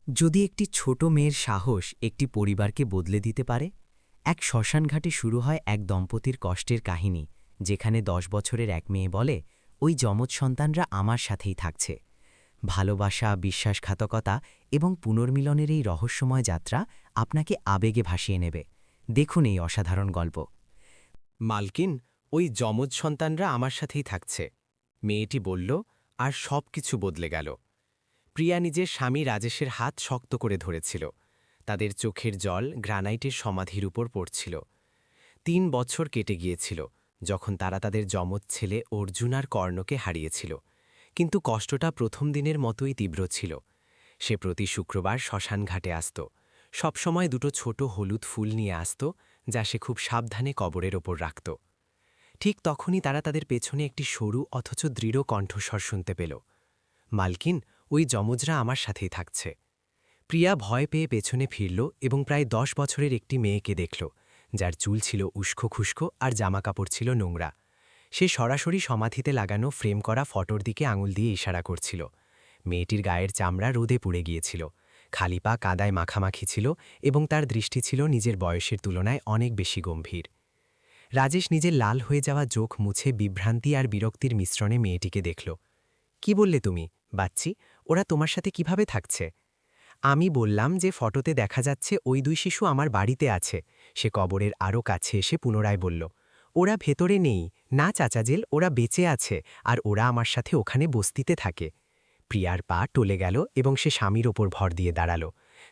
যদি একটি ছোট মেয়ের সাহস একটি পরিবারকে বদলে দিতে পারে। এক শ্মশানঘাটে শুরু হয় এক দম্পতির কষ্টের কাহিনী, যেখানে ১০ বছরের এক মেয়ে বলে, ওই যমজ সন্তানরা আমার সাথেই থাকছে। ভালোবাসা, বিশ্বাসঘাতকতা এবং পুনর্মিলনের এই রহস্যময় যাত্রা আপনাকে আবেগে ভাসিয়ে নেবে। দেখুন এই অসাধারণ গল্প। মালকিন, ওই যমজ সন্তানরা আমার সাথেই থাকছে, মেয়েটি বলল, আর সব কিছু বদলে গেল। প্রিয়া নিজের স্বামী রাজেশের হাত শক্ত করে ধরেছিল। তাদের চোখের জল গ্রানাইটের সমাধির উপর পড়ছিল। ৩ বছর কেটে গিয়েছিল যখন তারা তাদের যমজ ছেলে অর্জুন আর কর্ণকে হারিয়েছিল, কিন্তু কষ্টটা প্রথম দিনের মতোই তীব্র ছিল। সে প্রতি শুক্রবার শ্মশানঘাটে আসত, সবসময় দুটো ছোট হলুদ ফুল নিয়ে আসত, যা সে খুব সাবধানে কবরের ওপর রাখত। ঠিক তখনই তারা তাদের পেছনে একটি সরু অথচ দৃঢ় কণ্ঠস্বর শুনতে পেল, মালকিন, ওই যমজরা আমার সাথেই থাকছে। প্রিয়া ভয় পেয়ে পেছনে ফিরল এবং প্রায় ১০ বছরের একটি মেয়েকে দেখল, যার চুল ছিল উস্কো খুস্কো আর জামাকাপড় ছিল নোংরা। সে সরাসরি সমাধিতে লাগানো ফ্রেম করা ফটোর দিকে আঙুল দিয়ে ইশারা করছিল। মেয়েটির গায়ের চামড়া রোদে পুড়ে গিয়েছিল, খালি পা কাদায় মাখামাখি ছিল এবং তার দৃষ্টি ছিল নিজের বয়সের তুলনায় অনেক বেশি গম্ভীর। রাজেশ নিজের লাল হয়ে যাওয়া চোখ মুছে বিভ্রান্তি আর বিরক্তির মিশ্রণে মেয়েটিকে দেখল। কি বললে তুমি, বাচ্চি? ওরা তোমার সাথে কিভাবে থাকছে? আমি বললাম যে ফটোতে দেখা যাচ্ছে ওই ২ শিশু আমার বাড়িতে আছে। সে কবরের আরও কাছে এসে পুনরায় বলল, ওরা ভেতরে নেই, না চাচাজেল, ওরা বেঁচে আছে, আর ওরা আমার সাথে ওখানে বস্তিতে থাকে। প্রিয়ার পা টলে গেল এবং সে স্বামীর ওপর ভর দিয়ে দাঁড়াল।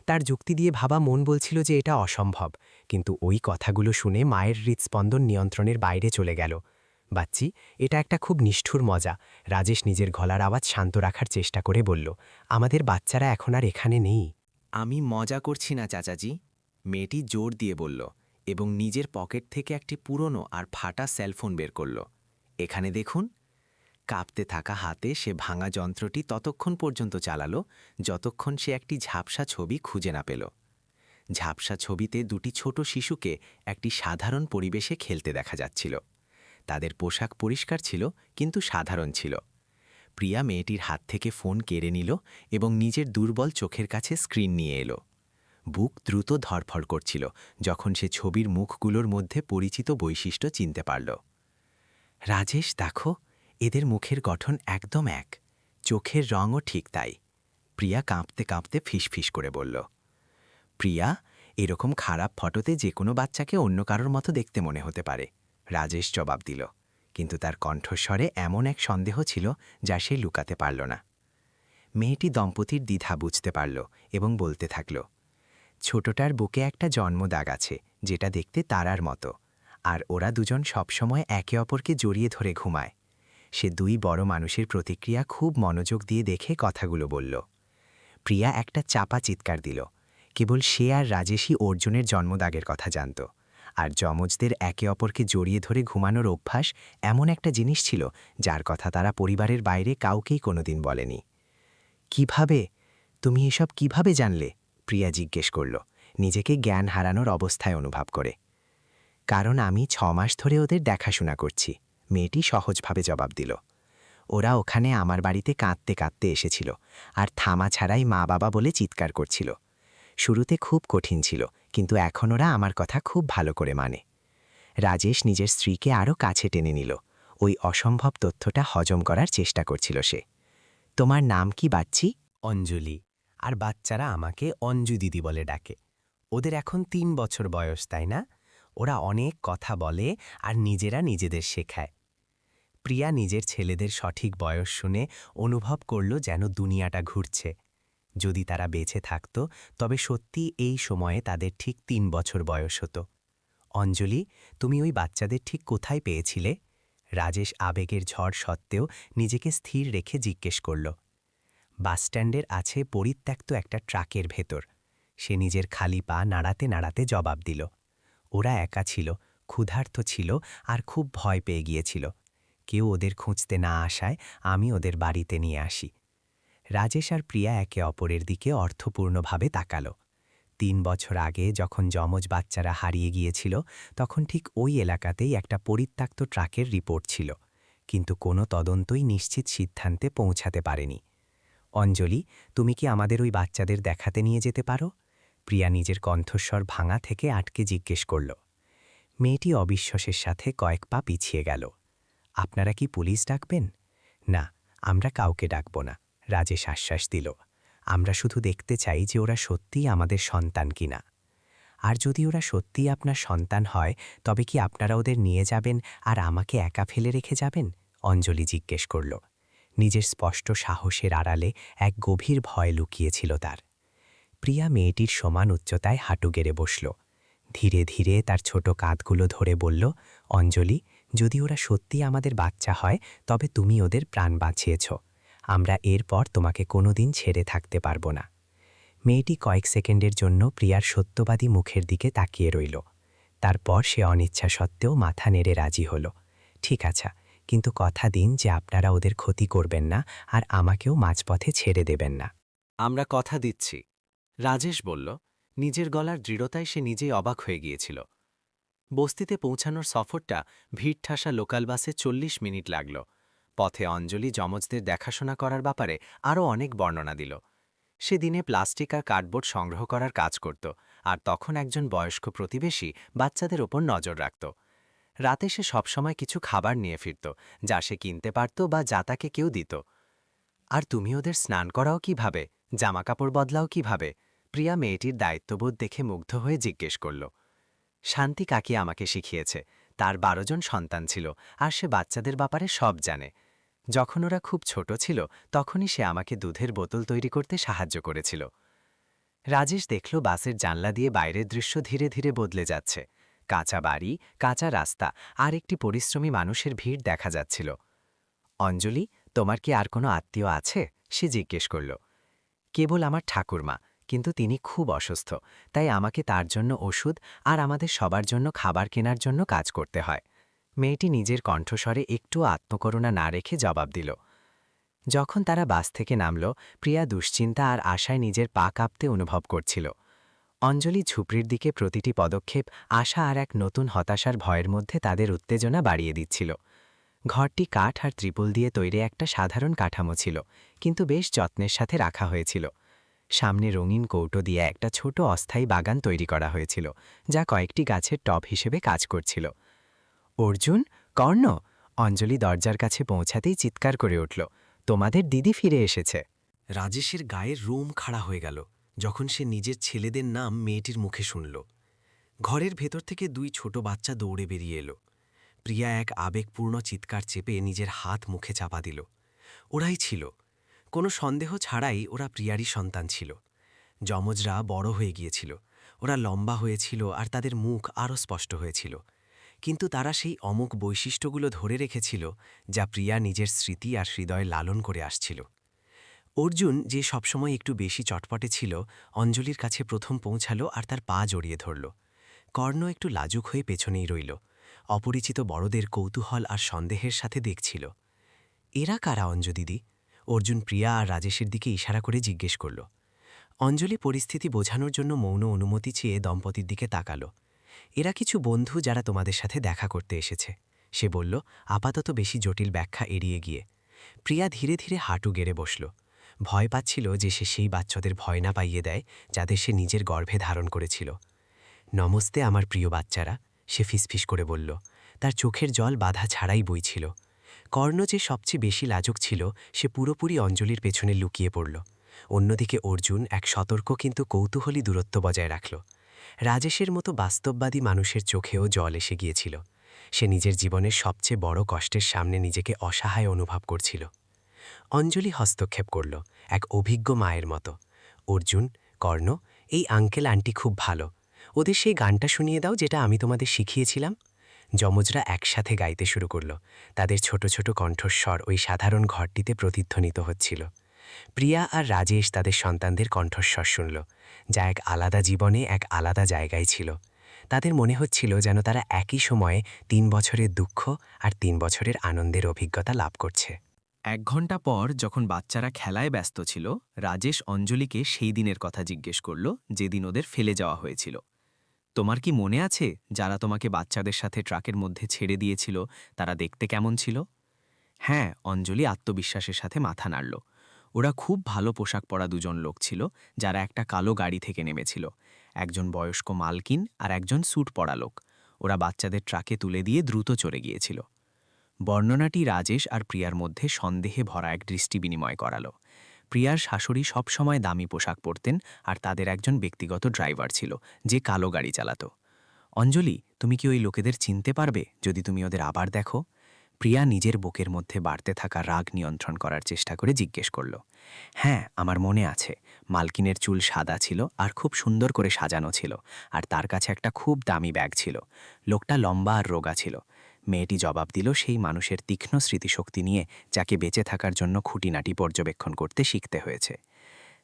তার যুক্তি দিয়ে ভাবা মন বলছিল যে এটা অসম্ভব, কিন্তু ওই কথাগুলো শুনে মায়ের হৃৎস্পন্দন নিয়ন্ত্রণের বাইরে চলে গেল। বাচ্চি, এটা একটা খুব নিষ্ঠুর মজা। রাজেশ নিজের গলার আওয়াজ শান্ত রাখার চেষ্টা করে বলল, আমাদের বাচ্চারা এখন আর এখানে নেই। আমি মজা করছি না চাচাজি, মেয়েটি জোর দিয়ে বলল এবং নিজের পকেট থেকে একটি পুরনো আর ফাটা সেলফোন বের করল। এখানে দেখুন। কাঁপতে থাকা হাতে সে ভাঙা যন্ত্রটি ততক্ষণ পর্যন্ত চালালো যতক্ষণ সে একটি ঝাপসা ছবি খুঁজে না পেল। ঝাপসা ছবিতে দুটি ছোট শিশুকে একটি সাধারণ পরিবেশে খেলতে দেখা যাচ্ছিল। তাদের পোশাক পরিষ্কার ছিল, কিন্তু সাধারণ ছিল। প্রিয়া মেয়েটির হাত থেকে ফোন কেড়ে নিল এবং নিজের দুর্বল চোখের কাছে স্ক্রিন নিয়ে এলো। বুক দ্রুত ধড়ফড় করছিল যখন সে ছবির মুখগুলোর মধ্যে পরিচিত বৈশিষ্ট্য চিনতে পারল। রাজেশ, দেখো, এদের মুখের গঠন একদম এক, চোখের রঙও ঠিক তাই। প্রিয়া কাঁপতে কাঁপতে ফিসফিস করে বলল। প্রিয়া, এরকম খারাপ ফটোতে যে কোনো বাচ্চাকে অন্য কারোর মতো দেখতে মনে হতে পারে, রাজেশ জবাব দিল, কিন্তু তার কণ্ঠস্বরে এমন এক সন্দেহ ছিল যা সে লুকাতে পারল না। মেয়েটি দম্পতির দ্বিধা বুঝতে পারল এবং বলতে থাকল, ছোটটার বুকে একটা জন্মদাগ আছে, যেটা দেখতে তারার মতো, আর ওরা দুজন সবসময় একে অপরকে জড়িয়ে ধরে ঘুমায়। সে ২ বড় মানুষের প্রতিক্রিয়া খুব মনোযোগ দিয়ে দেখে কথাগুলো বলল। প্রিয়া একটা চাপা চিৎকার দিল। কেবল সে আর রাজেশই অর্জুনের জন্মদাগের কথা জানত, আর যমজদের একে অপরকে জড়িয়ে ধরে ঘুমানোর অভ্যাস এমন একটা জিনিস ছিল যার কথা তারা পরিবারের বাইরে কাউকেই কোনোদিন বলেনি। কিভাবে? তুমি এসব কিভাবে জানলে? প্রিয়া জিজ্ঞেস করল, নিজেকে জ্ঞান হারানোর অবস্থায় অনুভব করে। কারণ আমি ৬ মাস ধরে ওদের দেখাশোনা করছি, মেয়েটি সহজভাবে জবাব দিল। ওরা ওখানে আমার বাড়িতে কাঁদতে কাঁদতে এসেছিল, আর থামা ছাড়াই মা বাবা বলে চিৎকার করছিল। শুরুতে খুব কঠিন ছিল, কিন্তু এখন ওরা আমার কথা খুব ভালো করে মানে। রাজেশ নিজের স্ত্রীকে আরও কাছে টেনে নিল। ওই অসম্ভব তথ্যটা হজম করার চেষ্টা করছিল সে। তোমার নাম কি, বাচ্চি? অঞ্জলি। আর বাচ্চারা আমাকে অঞ্জু দিদি বলে ডাকে। ওদের এখন ৩ বছর বয়স, তাই না? ওরা অনেক কথা বলে আর নিজেরা নিজেদের শেখায়। প্রিয়া নিজের ছেলেদের সঠিক বয়স শুনে অনুভব করল যেন দুনিয়াটা ঘুরছে। যদি তারা বেঁচে থাকত, তবে সত্যি এই সময়ে তাদের ঠিক ৩ বছর বয়স হতো। অঞ্জলি, তুমি ওই বাচ্চাদের ঠিক কোথায় পেয়েছিলে? রাজেশ আবেগের ঝড় সত্ত্বেও নিজেকে স্থির রেখে জিজ্ঞেস করল। বাসস্ট্যান্ডের আছে পরিত্যক্ত একটা ট্রাকের ভেতর, সে নিজের খালি পা নাড়াতে নাড়াতে জবাব দিল। ওরা একা ছিল, ক্ষুধার্ত ছিল আর খুব ভয় পেয়ে গিয়েছিল। কেউ ওদের খুঁজতে না আসায় আমি ওদের বাড়িতে নিয়ে আসি। রাজেশ আর প্রিয়া একে অপরের দিকে অর্থপূর্ণভাবে তাকাল। ৩ বছর আগে যখন যমজ বাচ্চারা হারিয়ে গিয়েছিল, তখন ঠিক ওই এলাকাতেই একটা পরিত্যক্ত ট্রাকের রিপোর্ট ছিল, কিন্তু কোনো তদন্তই নিশ্চিত সিদ্ধান্তে পৌঁছাতে পারেনি। অঞ্জলি, তুমি কি আমাদের ওই বাচ্চাদের দেখাতে নিয়ে যেতে পারো? প্রিয়া নিজের কণ্ঠস্বর ভাঙা থেকে আটকে জিজ্ঞেস করল। মেয়েটি অবিশ্বাসের সাথে কয়েক পা পিছিয়ে গেল। আপনারা কি পুলিশ ডাকবেন? না, আমরা কাউকে ডাকব না, রাজেশ আশ্বাস দিল। আমরা শুধু দেখতে চাই যে ওরা সত্যিই আমাদের সন্তান কিনা। আর যদি ওরা সত্যিই আপনার সন্তান হয়, তবে কি আপনারা ওদের নিয়ে যাবেন আর আমাকে একা ফেলে রেখে যাবেন? অঞ্জলি জিজ্ঞেস করল। নিজের স্পষ্ট সাহসের আড়ালে এক গভীর ভয় লুকিয়েছিল তার। প্রিয়া মেয়েটির সমান উচ্চতায় হাঁটু গেড়ে বসল। ধীরে ধীরে তার ছোট কাঁধগুলো ধরে বলল, অঞ্জলি, যদি ওরা সত্যি আমাদের বাচ্চা হয়, তবে তুমি ওদের প্রাণ বাঁচিয়েছ। আমরা এরপর তোমাকে কোনোদিন ছেড়ে থাকতে পারব না। মেয়েটি কয়েক সেকেন্ডের জন্য প্রিয়ার সত্যবাদী মুখের দিকে তাকিয়ে রইল। তারপর সে অনিচ্ছা সত্ত্বেও মাথা নেড়ে রাজি হল। ঠিক আছে, কিন্তু কথা দিন যে আপনারা ওদের ক্ষতি করবেন না আর আমাকেও মাঝপথে ছেড়ে দেবেন না। আমরা কথা দিচ্ছি, রাজেশ বলল। নিজের গলার দৃঢ়তায় সে নিজেই অবাক হয়ে গিয়েছিল। বস্তিতে পৌঁছানোর সফরটা ভিড়ঠাসা লোকাল বাসে 40 মিনিট লাগল। পথে অঞ্জলি যমজদের দেখাশোনা করার ব্যাপারে আরও অনেক বর্ণনা দিল। সে দিনে প্লাস্টিক আর কার্ডবোর্ড সংগ্রহ করার কাজ করত, আর তখন একজন বয়স্ক প্রতিবেশী বাচ্চাদের ওপর নজর রাখত। রাতে সে সবসময় কিছু খাবার নিয়ে ফিরত, যা সে কিনতে পারত বা যা তাকে কেউ দিত। আর তুমি ওদের স্নান করাও কিভাবে, জামাকাপড় বদলাও কিভাবে? প্রিয়া মেয়েটির দায়িত্ববোধ দেখে মুগ্ধ হয়ে জিজ্ঞেস করল। শান্তি কাকি আমাকে শিখিয়েছে। তার 12 জন সন্তান ছিল, আর সে বাচ্চাদের ব্যাপারে সব জানে। যখন ওরা খুব ছোট ছিল, তখনই সে আমাকে দুধের বোতল তৈরি করতে সাহায্য করেছিল। রাজেশ দেখল বাসের জানলা দিয়ে বাইরের দৃশ্য ধীরে ধীরে বদলে যাচ্ছে। কাঁচা বাড়ি, কাঁচা রাস্তা আর একটি পরিশ্রমী মানুষের ভিড় দেখা যাচ্ছিল। অঞ্জলি, তোমার কি আর কোনো আত্মীয় আছে? সে জিজ্ঞেস করল। কেবল আমার ঠাকুরমা, কিন্তু তিনি খুব অসুস্থ, তাই আমাকে তার জন্য ওষুধ আর আমাদের সবার জন্য খাবার কেনার জন্য কাজ করতে হয়। মেয়েটি নিজের কণ্ঠস্বরে একটু আত্মকরুণা না রেখে জবাব দিল। যখন তারা বাস থেকে নামল, প্রিয়া দুশ্চিন্তা আর আশায় নিজের পা কাঁপতে অনুভব করছিল। অঞ্জলি ঝুপড়ির দিকে প্রতিটি পদক্ষেপ আশা আর এক নতুন হতাশার ভয়ের মধ্যে তাদের উত্তেজনা বাড়িয়ে দিচ্ছিল। ঘরটি কাঠ আর ত্রিপল দিয়ে তৈরি একটা সাধারণ কাঠামো ছিল, কিন্তু বেশ যত্নের সাথে রাখা হয়েছিল। সামনে রঙিন কৌটো দিয়ে একটা ছোট অস্থায়ী বাগান তৈরি করা হয়েছিল, যা কয়েকটি গাছের টব হিসেবে কাজ করছিল। অর্জুন, কর্ণ! অঞ্জলি দরজার কাছে পৌঁছাতেই চিৎকার করে উঠল, তোমাদের দিদি ফিরে এসেছে। রাজেশের গায়ের রোম খাড়া হয়ে গেল যখন সে নিজের ছেলেদের নাম মেয়েটির মুখে শুনল। ঘরের ভেতর থেকে 2 ছোট বাচ্চা দৌড়ে বেরিয়ে এলো। প্রিয়া এক আবেগপূর্ণ চিৎকার চেপে নিজের হাত মুখে চাপা দিল। ওরাই ছিল, কোনো সন্দেহ ছাড়াই ওরা প্রিয়ারই সন্তান ছিল। যমজরা বড় হয়ে গিয়েছিল, ওরা লম্বা হয়েছিল আর তাদের মুখ আরও স্পষ্ট হয়েছিল। কিন্তু তারা সেই অমোঘ বৈশিষ্ট্যগুলো ধরে রেখেছিল যা প্রিয়া নিজের স্মৃতি আর হৃদয়ে লালন করে আসছিল। অর্জুন, যে সবসময় একটু বেশি চটপটে ছিল, অঞ্জলির কাছে প্রথম পৌঁছালো আর তার পা জড়িয়ে ধরল। কর্ণ একটু লাজুক হয়ে পেছনেই রইল, অপরিচিত বড়দের কৌতূহল আর সন্দেহের সাথে দেখছিল। এরা কারা অঞ্জু দিদি? অর্জুন প্রিয়া আর রাজেশের দিকে ইশারা করে জিজ্ঞেস করল। অঞ্জলি পরিস্থিতি বোঝানোর জন্য মৌন অনুমতি চেয়ে দম্পতির দিকে তাকাল। এরা কিছু বন্ধু যারা তোমাদের সাথে দেখা করতে এসেছে, সে বলল, আপাতত বেশি জটিল ব্যাখ্যা এড়িয়ে গিয়ে। প্রিয়া ধীরে ধীরে হাঁটু গেড়ে বসল। ভয় পাচ্ছিল যে সে সেই বাচ্চাদের ভয় না পাইয়ে দেয় যাদের সে নিজের গর্ভে ধারণ করেছিল। নমস্তে আমার প্রিয় বাচ্চারা, সে ফিসফিস করে বলল। তার চোখের জল বাধা ছাড়াই বইছিল। কর্ণ, যে সবচেয়ে বেশি লাজুক ছিল, সে পুরোপুরি অঞ্জলির পেছনে লুকিয়ে পড়ল। অন্যদিকে অর্জুন এক সতর্ক কিন্তু কৌতূহলী দূরত্ব বজায় রাখল। রাজেশের মতো বাস্তববাদী মানুষের চোখেও জল এসে গিয়েছিল। সে নিজের জীবনের সবচেয়ে বড় কষ্টের সামনে নিজেকে অসহায় অনুভব করছিল। অঞ্জলি হস্তক্ষেপ করল, এক অভিজ্ঞ মায়ের মতো। অর্জুন, কর্ণ, এই আঙ্কেল আন্টি খুব ভালো, ওদের সেই গানটা শুনিয়ে দাও যেটা আমি তোমাদের শিখিয়েছিলাম। যমজরা একসাথে গাইতে শুরু করল। তাদের ছোট ছোট কণ্ঠস্বর ওই সাধারণ ঘরটিতে প্রতিধ্বনিত হচ্ছিল। প্রিয়া আর রাজেশ তাদের সন্তানদের কণ্ঠস্বর শুনল, যা এক আলাদা জীবনে এক আলাদা জায়গায় ছিল। তাদের মনে হচ্ছিল যেন তারা একই সময়ে 3 বছরের দুঃখ আর 3 বছরের আনন্দের অভিজ্ঞতা লাভ করছে। 1 ঘন্টা পর যখন বাচ্চারা খেলায় ব্যস্ত ছিল, রাজেশ অঞ্জলিকে সেই দিনের কথা জিজ্ঞেস করল যেদিন ওদের ফেলে যাওয়া হয়েছিল। তোমার কি মনে আছে যারা তোমাকে বাচ্চাদের সাথে ট্রাকের মধ্যে ছেড়ে দিয়েছিল তারা দেখতে কেমন ছিল? হ্যাঁ, অঞ্জলি আত্মবিশ্বাসের সাথে মাথা নাড়ল। ওরা খুব ভালো পোশাক পরা দুজন লোক ছিল যারা একটা কালো গাড়ি থেকে নেমেছিল, একজন বয়স্ক মালকিন আর একজন স্যুট পরা লোক। ওরা বাচ্চাদের ট্রাকে তুলে দিয়ে দ্রুত চলে গিয়েছিল। বর্ণনাটি রাজেশ আর প্রিয়ার মধ্যে সন্দেহে ভরা এক দৃষ্টি বিনিময় করালো। প্রিয়ার শাশুড়ি সবসময় দামি পোশাক পরতেন আর তাদের একজন ব্যক্তিগত ড্রাইভার ছিল যে কালো গাড়ি চালাতো। অঞ্জলি, তুমি কি ওই লোকেদের চিনতে পারবে যদি তুমি ওদের আবার দেখো? প্রিয়া নিজের বুকের মধ্যে বাড়তে থাকা রাগ নিয়ন্ত্রণ করার চেষ্টা করে জিজ্ঞেস করল। হ্যাঁ, আমার মনে আছে। মালকিনের চুল সাদা ছিল আর খুব সুন্দর করে সাজানো ছিল, আর তার কাছে একটা খুব দামি ব্যাগ ছিল। লোকটা লম্বা আর রোগা ছিল। মেয়েটি জবাব দিল সেই মানুষের তীক্ষ্ণ স্মৃতিশক্তি নিয়ে যাকে বেঁচে থাকার জন্য খুঁটিনাটি পর্যবেক্ষণ করতে শিখতে হয়েছে।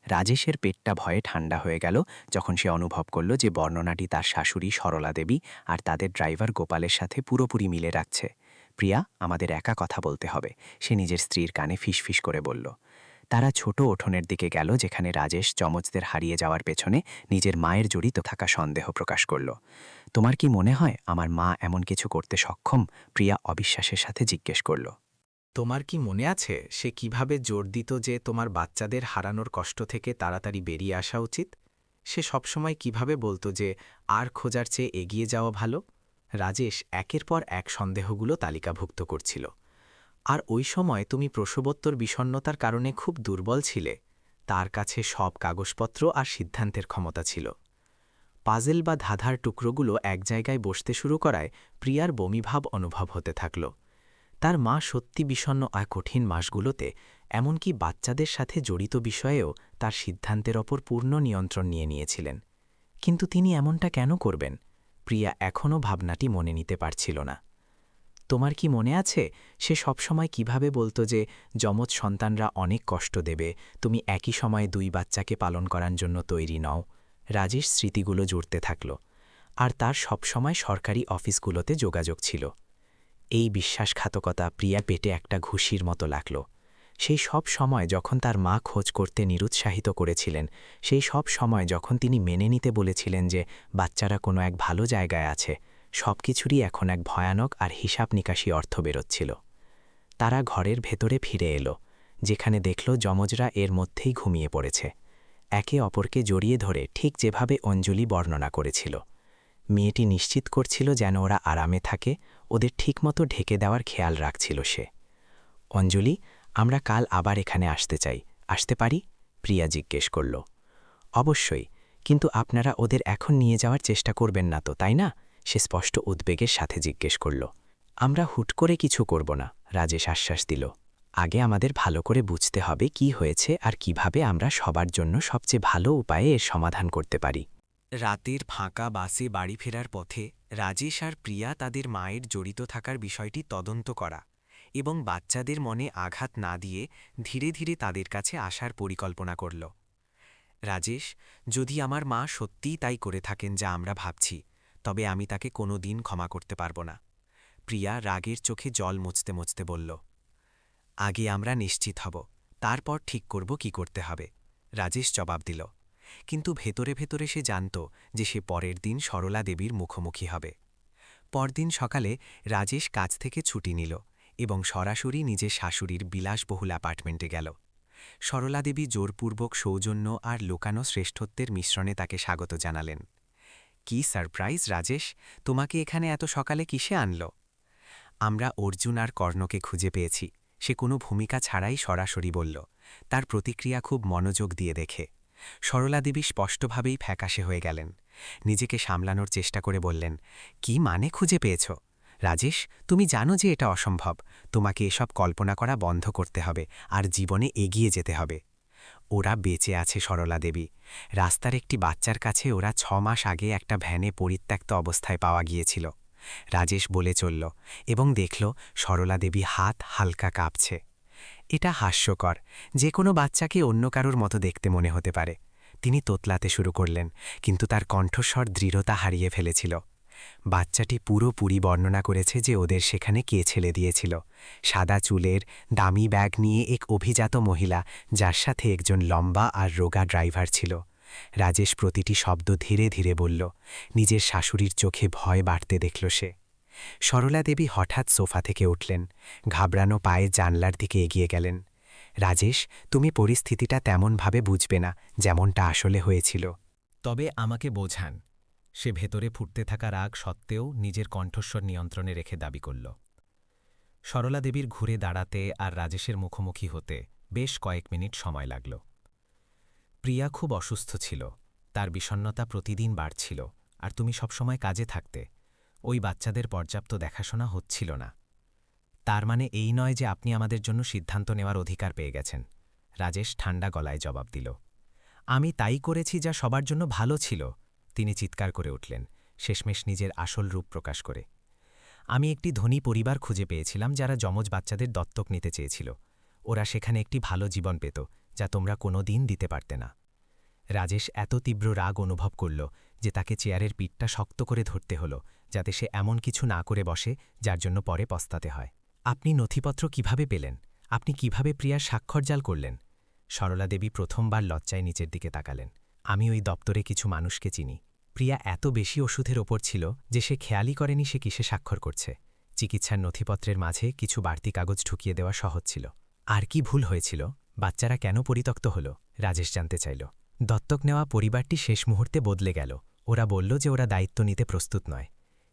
রাজেশের পেটটা ভয়ে ঠান্ডা হয়ে গেল যখন সে অনুভব করল যে বর্ণনাটি তার শাশুড়ি সরলা দেবী আর তাদের ড্রাইভার গোপালের সাথে পুরোপুরি মিলে রাখছে। প্রিয়া, আমাদের একা কথা বলতে হবে, সে নিজের স্ত্রীর কানে ফিসফিস করে বলল। তারা ছোট উঠোনের দিকে গেল যেখানে রাজেশ যমজদের হারিয়ে যাওয়ার পেছনে নিজের মায়ের জড়িত থাকা সন্দেহ প্রকাশ করল। তোমার কি মনে হয় আমার মা এমন কিছু করতে সক্ষম? প্রিয়া অবিশ্বাসের সাথে জিজ্ঞেস করল। তোমার কি মনে আছে সে কিভাবে জোর দিত যে তোমার বাচ্চাদের হারানোর কষ্ট থেকে তাড়াতাড়ি বেরিয়ে আসা উচিত? সে সবসময় কিভাবে বলতো যে আর খোঁজার চেয়ে এগিয়ে যাওয়া ভালো? রাজেশ একের পর এক সন্দেহগুলো তালিকাভুক্ত করছিল। আর ওই সময় তুমি প্রসবোত্তর বিষণ্ণতার কারণে খুব দুর্বল ছিলে। তার কাছে সব কাগজপত্র আর সিদ্ধান্তের ক্ষমতা ছিল। পাজেল বা ধাঁধার টুকরোগুলো এক জায়গায় বসতে শুরু করায় প্রিয়ার বমিভাব অনুভব হতে থাকল। তার মা সত্যি বিষণ্ণ আর কঠিন মাসগুলোতে এমনকি বাচ্চাদের সাথে জড়িত বিষয়েও তার সিদ্ধান্তের ওপর পূর্ণ নিয়ন্ত্রণ নিয়ে নিয়েছিলেন। কিন্তু তিনি এমনটা কেন করবেন? প্রিয়া এখনও ভাবনাটি মনে নিতে পারছিল না। তোমার কি মনে আছে সে সবসময় কিভাবে বলতো যে যমজ সন্তানরা অনেক কষ্ট দেবে, তুমি একই সময়ে 2 বাচ্চাকে পালন করার জন্য তৈরি নও? রাজেশ স্মৃতিগুলো জুড়তে থাকল। আর তার সবসময় সরকারি অফিসগুলোতে যোগাযোগ ছিল। এই বিশ্বাসঘাতকতা প্রিয়া পেটে একটা ঘুষির মতো লাগল। সেই সব সময় যখন তার মা খোঁজ করতে নিরুৎসাহিত করেছিলেন, সেই সব সময় যখন তিনি মেনে নিতে বলেছিলেন যে বাচ্চারা কোনো এক ভালো জায়গায় আছে, সব কিছুরই এখন এক ভয়ানক আর হিসাব নিকাশি অর্থ বেরোচ্ছিল। তারা ঘরের ভেতরে ফিরে এলো, যেখানে দেখল যমজরা এর মধ্যেই ঘুমিয়ে পড়েছে, একে অপরকে জড়িয়ে ধরে ঠিক যেভাবে অঞ্জলি বর্ণনা করেছিল। মেয়েটি নিশ্চিত করছিল যেন ওরা আরামে থাকে, ওদের ঠিকমতো ঢেকে দেওয়ার খেয়াল রাখছিল সে। অঞ্জলি, আমরা কাল আবার এখানে আসতে চাই, আসতে পারি? প্রিয়া জিজ্ঞেস করল। অবশ্যই, কিন্তু আপনারা ওদের এখন নিয়ে যাওয়ার চেষ্টা করবেন না তো, তাই না? সে স্পষ্ট উদ্বেগের সাথে জিজ্ঞেস করল। আমরা হুট করে কিছু করব না, রাজেশ আশ্বাস দিল। আগে আমাদের ভালো করে বুঝতে হবে কি হয়েছে আর কিভাবে আমরা সবার জন্য সবচেয়ে ভালো উপায়ে এর সমাধান করতে পারি। রাতের ফাঁকা বাসে বাড়ি ফেরার পথে রাজেশ আর প্রিয়া তাদের মায়ের জড়িত থাকার বিষয়টি তদন্ত করা এবং বাচ্চাদের মনে আঘাত না দিয়ে ধীরে ধীরে তাদের কাছে আসার পরিকল্পনা করল। রাজেশ, যদি আমার মা সত্যিই তাই করে থাকেন যা আমরা ভাবছি, তবে আমি তাকে কোনো দিন ক্ষমা করতে পারব না। প্রিয়া রাগের চোখে জল মুছতে মুছতে বলল। আগে আমরা নিশ্চিত হব, তারপর ঠিক করব কি করতে হবে, রাজেশ জবাব দিল। কিন্তু ভেতরে ভেতরে সে জানত যে সে পরের দিন সরলা দেবীর মুখোমুখি হবে। পরদিন সকালে রাজেশ কাজ থেকে ছুটি নিল এবং সরাসরি নিজের শাশুড়ির বিলাসবহুল অ্যাপার্টমেন্টে গেল। সরলা দেবী জোরপূর্বক সৌজন্য আর লুকানো শ্রেষ্ঠত্বের মিশ্রণে তাকে স্বাগত জানালেন। কি সারপ্রাইজ রাজেশ, তোমাকে এখানে এত সকালে কিসে আনল? আমরা অর্জুন আর কর্ণকে খুঁজে পেয়েছি, সে কোনো ভূমিকা ছাড়াই সরাসরি বলল, তার প্রতিক্রিয়া খুব মনোযোগ দিয়ে দেখে। সরলা দেবী স্পষ্টভাবেই ফ্যাকাশে হয়ে গেলেন। নিজেকে সামলানোর চেষ্টা করে বললেন, কি মানে খুঁজে পেয়েছ? রাজেশ, তুমি জানো যে এটা অসম্ভব, তোমাকে এসব কল্পনা করা বন্ধ করতে হবে আর জীবনে এগিয়ে যেতে হবে। ওরা বেঁচে আছে সরলা দেবী। রাস্তার একটি বাচ্চার কাছে ওরা 6 মাস আগে একটা ভ্যানে পরিত্যক্ত অবস্থায় পাওয়া গিয়েছিল। রাজেশ বলে চলল এবং দেখল সরলা দেবী হাত হালকা কাঁপছে। এটা হাস্যকর, যে কোনো বাচ্চাকে অন্য কারোর মতো দেখতে মনে হতে পারে। তিনি তোতলাতে শুরু করলেন, কিন্তু তার কণ্ঠস্বর দৃঢ়তা হারিয়ে ফেলেছিল। বাচ্চাটি পুরোপুরি বর্ণনা করেছে যে ওদের সেখানে কে ছেলে দিয়েছিল। সাদা চুলের, দামি ব্যাগ নিয়ে এক অভিজাত মহিলা, যার সাথে একজন লম্বা আর রোগা ড্রাইভার ছিল। রাজেশ প্রতিটি শব্দ ধীরে ধীরে বলল, নিজের শাশুড়ির চোখে ভয় বাড়তে দেখল সে। সরলা দেবী হঠাৎ সোফা থেকে উঠলেন, ঘাবড়ানো পায়ে জানলার দিকে এগিয়ে গেলেন। রাজেশ, তুমি পরিস্থিতিটা তেমনভাবে বুঝবে না যেমনটা আসলে হয়েছিল। তবে আমাকে বোঝান। সে ভেতরে ফুটতে থাকা রাগ সত্ত্বেও নিজের কণ্ঠস্বর নিয়ন্ত্রণে রেখে দাবি করল। সরলা দেবীর ঘুরে দাঁড়াতে আর রাজেশের মুখোমুখি হতে বেশ কয়েক মিনিট সময় লাগল। প্রিয়া খুব অসুস্থ ছিল, তার বিষণ্ণতা প্রতিদিন বাড়ছিল, আর তুমি সবসময় কাজে থাকতে, ওই বাচ্চাদের পর্যাপ্ত দেখাশোনা হচ্ছিল না। তার মানে এই নয় যে আপনি আমাদের জন্য সিদ্ধান্ত নেওয়ার অধিকার পেয়ে গেছেন। রাজেশ ঠান্ডা গলায় জবাব দিল। আমি তাই করেছি যা সবার জন্য ভালো ছিল, তিনি চিৎকার করে উঠলেন, শেষমেশ নিজের আসল রূপ প্রকাশ করে। আমি একটি ধনী পরিবার খুঁজে পেয়েছিলাম যারা যমজ বাচ্চাদের দত্তক নিতে চেয়েছিল। ওরা সেখানে একটি ভালো জীবন পেত, যা তোমরা কোনো দিন দিতে পারতে না। রাজেশ এত তীব্র রাগ অনুভব করল যে তাকে চেয়ারের পিঠটা শক্ত করে ধরতে হল, যাতে সে এমন কিছু না করে বসে যার জন্য পরে পস্তাতে হয়। আপনি নথিপত্র কিভাবে পেলেন? আপনি কিভাবে প্রিয়ার স্বাক্ষরজাল করলেন? সরলা দেবী প্রথমবার লজ্জায় নিচের দিকে তাকালেন। আমি ওই দপ্তরে কিছু মানুষকে চিনি। প্রিয়া এত বেশি ওষুধের ওপর ছিল যে সে খেয়ালই করেনি সে কিসে স্বাক্ষর করছে। চিকিৎসার নথিপত্রের মাঝে কিছু বাড়তি কাগজ ঢুকিয়ে দেওয়া সহজ ছিল। আর কি ভুল হয়েছিল? বাচ্চারা কেন পরিত্যক্ত হল? রাজেশ জানতে চাইল। দত্তক নেওয়া পরিবারটি শেষ মুহূর্তে বদলে গেল। ওরা বলল যে ওরা দায়িত্ব নিতে প্রস্তুত নয়।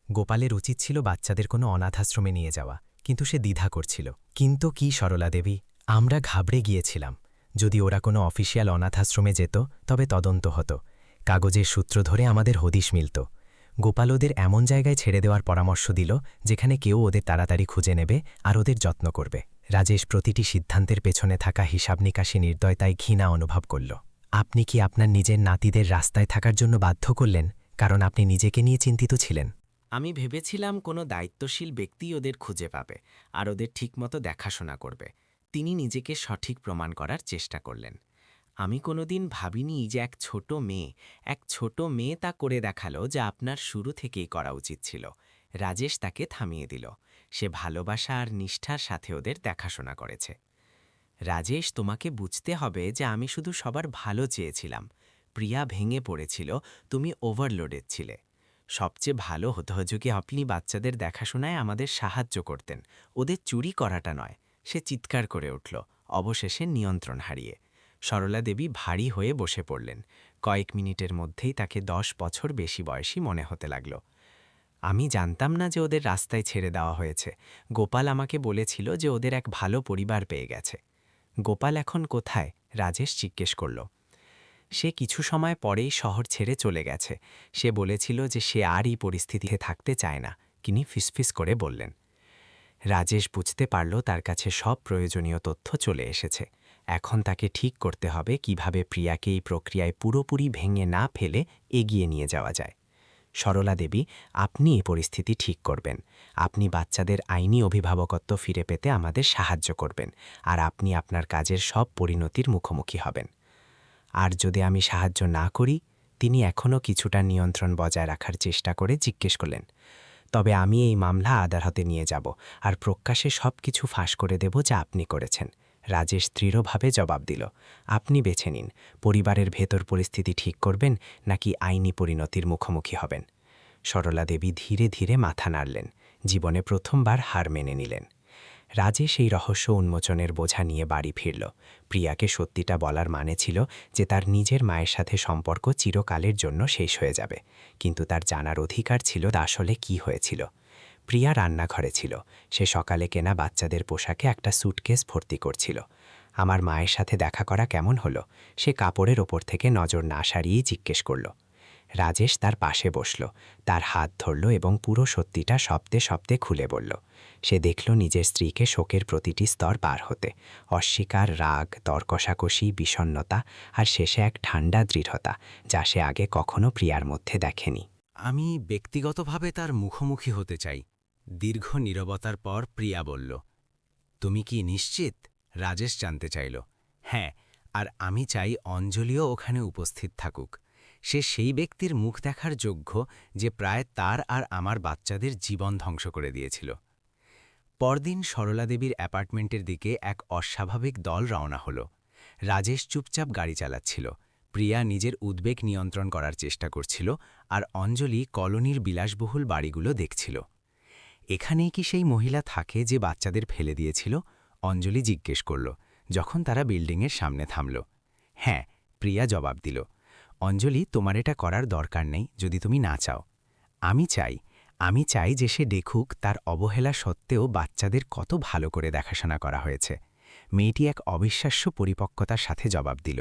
গোপালের উচিত ছিল বাচ্চাদের কোনো অনাথাশ্রমে নিয়ে যাওয়া, কিন্তু সে দ্বিধা করছিল। কিন্তু কি সরলা দেবী, আমরা ঘাবড়ে গিয়েছিলাম। যদি ওরা কোনো অফিসিয়াল অনাথাশ্রমে যেত তবে তদন্ত হতো, কাগজের সূত্র ধরে আমাদের হদিশ মিলত। গোপাল ওদের এমন জায়গায় ছেড়ে দেওয়ার পরামর্শ দিল যেখানে কেউ ওদের তাড়াতাড়ি খুঁজে নেবে আর ওদের যত্ন করবে। রাজেশ প্রতিটি সিদ্ধান্তের পেছনে থাকা হিসাব নিকাশি নির্দয়তায় ঘৃণা অনুভব করল। আপনি কি আপনার নিজের নাতিদের রাস্তায় থাকার জন্য বাধ্য করলেন কারণ আপনি নিজেকে নিয়ে চিন্তিত ছিলেন? আমি ভেবেছিলাম কোনো দায়িত্বশীল ব্যক্তি ওদের খুঁজে পাবে আর ওদের ঠিকমতো দেখাশোনা করবে। তিনি নিজেকে সঠিক প্রমাণ করার চেষ্টা করলেন। আমি কোনোদিন ভাবিনি যে এক ছোট মেয়ে তা করে দেখালো যা আপনার শুরু থেকেই করা উচিত ছিল। রাজেশ তাকে থামিয়ে দিল। সে ভালোবাসা আর নিষ্ঠার সাথে ওদের দেখাশোনা করেছে। রাজেশ, তোমাকে বুঝতে হবে যে আমি শুধু সবার ভালো চেয়েছিলাম। প্রিয়া ভেঙে পড়েছিল, তুমি ওভারলোডেড ছিলে। সবচেয়ে ভালো হতো যদি আপনি বাচ্চাদের দেখাশোনায় আমাদের সাহায্য করতেন, ওদের চুরি করাটা নয়। সে চিৎকার করে উঠল, অবশেষে নিয়ন্ত্রণ হারিয়ে। সরলা দেবী ভারী হয়ে বসে পড়লেন। কয়েক মিনিটের মধ্যেই তাকে 10 বছর বেশি বয়সী মনে হতে লাগল। আমি জানতাম না যে ওদের রাস্তায় ছেড়ে দেওয়া হয়েছে। গোপাল আমাকে বলেছিল যে ওদের এক ভালো পরিবার পেয়ে গেছে। গোপাল এখন কোথায়? রাজেশ জিজ্ঞেস করল। সে কিছু সময় পরেই শহর ছেড়ে চলে গেছে। সে বলেছিল যে সে আর এই পরিস্থিতিতে থাকতে চায় না, তিনি ফিসফিস করে বললেন। রাজেশ বুঝতে পারল তার কাছে সব প্রয়োজনীয় তথ্য চলে এসেছে। এখন তাকে ঠিক করতে হবে কিভাবে প্রিয়াকে এই প্রক্রিয়ায় পুরোপুরি ভেঙে না ফেলে এগিয়ে নিয়ে যাওয়া যায়। সরলা দেবী, আপনি এই পরিস্থিতি ঠিক করবেন। আপনি বাচ্চাদের আইনি অভিভাবকত্ব ফিরে পেতে আমাদের সাহায্য করবেন, আর আপনি আপনার কাজের সব পরিণতির মুখোমুখি হবেন। আর যদি আমি সাহায্য না করি? তিনি এখনও কিছুটা নিয়ন্ত্রণ বজায় রাখার চেষ্টা করে জিজ্ঞেস করলেন। তবে আমি এই মামলা আদালতে নিয়ে যাব আর প্রকাশ্যে সব কিছু ফাঁস করে দেব যা আপনি করেছেন। রাজেশ দৃঢ়ভাবে জবাব দিল। আপনি বেছে নিন, পরিবারের ভেতর পরিস্থিতি ঠিক করবেন নাকি আইনি পরিণতির মুখোমুখি হবেন। সরলা দেবী ধীরে ধীরে মাথা নাড়লেন, জীবনে প্রথমবার হার মেনে নিলেন। রাজেশ এই রহস্য উন্মোচনের বোঝা নিয়ে বাড়ি ফিরল। প্রিয়াকে সত্যিটা বলার মানে ছিল যে তার নিজের মায়ের সাথে সম্পর্ক চিরকালের জন্য শেষ হয়ে যাবে, কিন্তু তার জানার অধিকার ছিল আসলে কি হয়েছিল। প্রিয়া রান্নাঘরে ছিল। সে সকালে কেনা বাচ্চাদের পোশাকে একটা স্যুটকেস ভর্তি করছিল। আমার মায়ের সাথে দেখা করা কেমন হলো? সে কাপড়ের ওপর থেকে নজর না সারিয়েই জিজ্ঞেস করল। রাজেশ তার পাশে বসল, তার হাত ধরল এবং পুরো সত্যিটা শব্দে শব্দে খুলে বলল। সে দেখল নিজের স্ত্রীকে শোকের প্রতিটি স্তর পার হতে, অস্বীকার, রাগ, দরকষাকষি, বিষণ্ণতা, আর শেষে এক ঠান্ডা দৃঢ়তা যা সে আগে কখনো প্রিয়ার মধ্যে দেখেনি। আমি ব্যক্তিগতভাবে তার মুখোমুখি হতে চাই। দীর্ঘ নীরবতার পর প্রিয়া বলল। তুমি কি নিশ্চিত? রাজেশ জানতে চাইল। হ্যাঁ, আর আমি চাই অঞ্জলিও ওখানে উপস্থিত থাকুক। সে সেই ব্যক্তির মুখ দেখার যোগ্য যে প্রায় তার আর আমার বাচ্চাদের জীবন ধ্বংস করে দিয়েছিল। পরদিন সরলা দেবীর অ্যাপার্টমেন্টের দিকে এক অস্বাভাবিক দল রওনা হল। রাজেশ চুপচাপ গাড়ি চালাচ্ছিল, প্রিয়া নিজের উদ্বেগ নিয়ন্ত্রণ করার চেষ্টা করছিল, আর অঞ্জলি কলোনির বিলাসবহুল বাড়িগুলো দেখছিল। এখানেই কি সেই মহিলা থাকে যে বাচ্চাদের ফেলে দিয়েছিল? অঞ্জলি জিজ্ঞেস করল, যখন তারা বিল্ডিংয়ের সামনে থামল। হ্যাঁ, প্রিয়া জবাব দিল, অঞ্জলি, তোমার এটা করার দরকার নেই যদি তুমি না চাও। আমি চাই যে সে দেখুক তার অবহেলা সত্ত্বেও বাচ্চাদের কত ভালো করে দেখাশোনা করা হয়েছে। মেয়েটি এক অবিশ্বাস্য পরিপক্কতার সাথে জবাব দিল।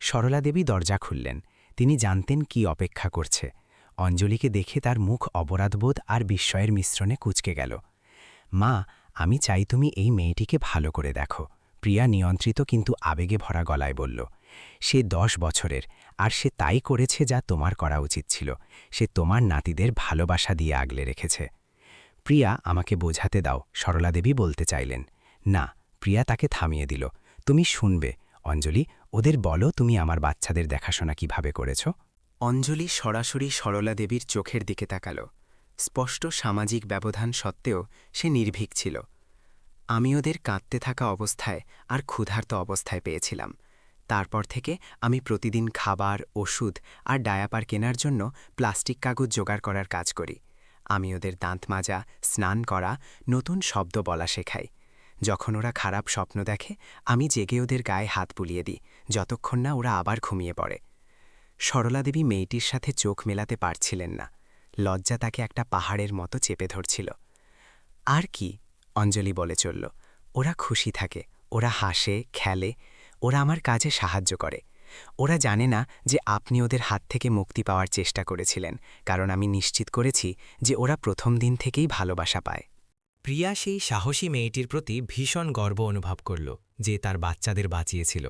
সরলা দেবী দরজা খুললেন। তিনি জানতেন কি অপেক্ষা করছে। অঞ্জলিকে দেখে তার মুখ অপরাধবোধ আর বিস্ময়ের মিশ্রণে কুঁচকে গেল। মা, আমি চাই তুমি এই মেয়েটিকে ভালো করে দেখো, প্রিয়া নিয়ন্ত্রিত কিন্তু আবেগে ভরা গলায় বলল। সে 10 বছরের, আর সে তাই করেছে যা তোমার করা উচিত ছিল। সে তোমার নাতিদের ভালোবাসা দিয়ে আগলে রেখেছে। প্রিয়া, আমাকে বোঝাতে দাও, সরলা দেবী বলতে চাইলেন। না, প্রিয়া তাকে থামিয়ে দিল। তুমি শুনবে। অঞ্জলি, ওদের বলো তুমি আমার বাচ্চাদের দেখাশোনা কিভাবে করেছ। অঞ্জলি সরাসরি সরলা দেবীর চোখের দিকে তাকাল। স্পষ্ট সামাজিক ব্যবধান সত্ত্বেও সে নির্ভীক ছিল। আমি ওদের কাঁদতে থাকা অবস্থায় আর ক্ষুধার্ত অবস্থায় পেয়েছিলাম। তারপর থেকে আমি প্রতিদিন খাবার, ওষুধ আর ডায়াপার কেনার জন্য প্লাস্টিক কাগজ জোগাড় করার কাজ করি। আমি ওদের দাঁত মাজা, স্নান করা, নতুন শব্দ বলা শেখাই। যখন ওরা খারাপ স্বপ্ন দেখে, আমি জেগে ওদের গায়ে হাত বুলিয়ে দিই, যতক্ষণ না ওরা আবার ঘুমিয়ে পড়ে। সরলা দেবী মেয়েটির সাথে চোখ মেলাতে পারছিলেন না। লজ্জা তাকে একটা পাহাড়ের মতো চেপে ধরছিল। আর কি, অঞ্জলি বলে চলল, ওরা খুশি থাকে, ওরা হাসে, খেলে, ওরা আমার কাজে সাহায্য করে। ওরা জানে না যে আপনি ওদের হাত থেকে মুক্তি পাওয়ার চেষ্টা করেছিলেন, কারণ আমি নিশ্চিত করেছি যে ওরা প্রথম দিন থেকেই ভালোবাসা পায়। প্রিয়া সেই সাহসী মেয়েটির প্রতি ভীষণ গর্ব অনুভব করল যে তার বাচ্চাদের বাঁচিয়েছিল।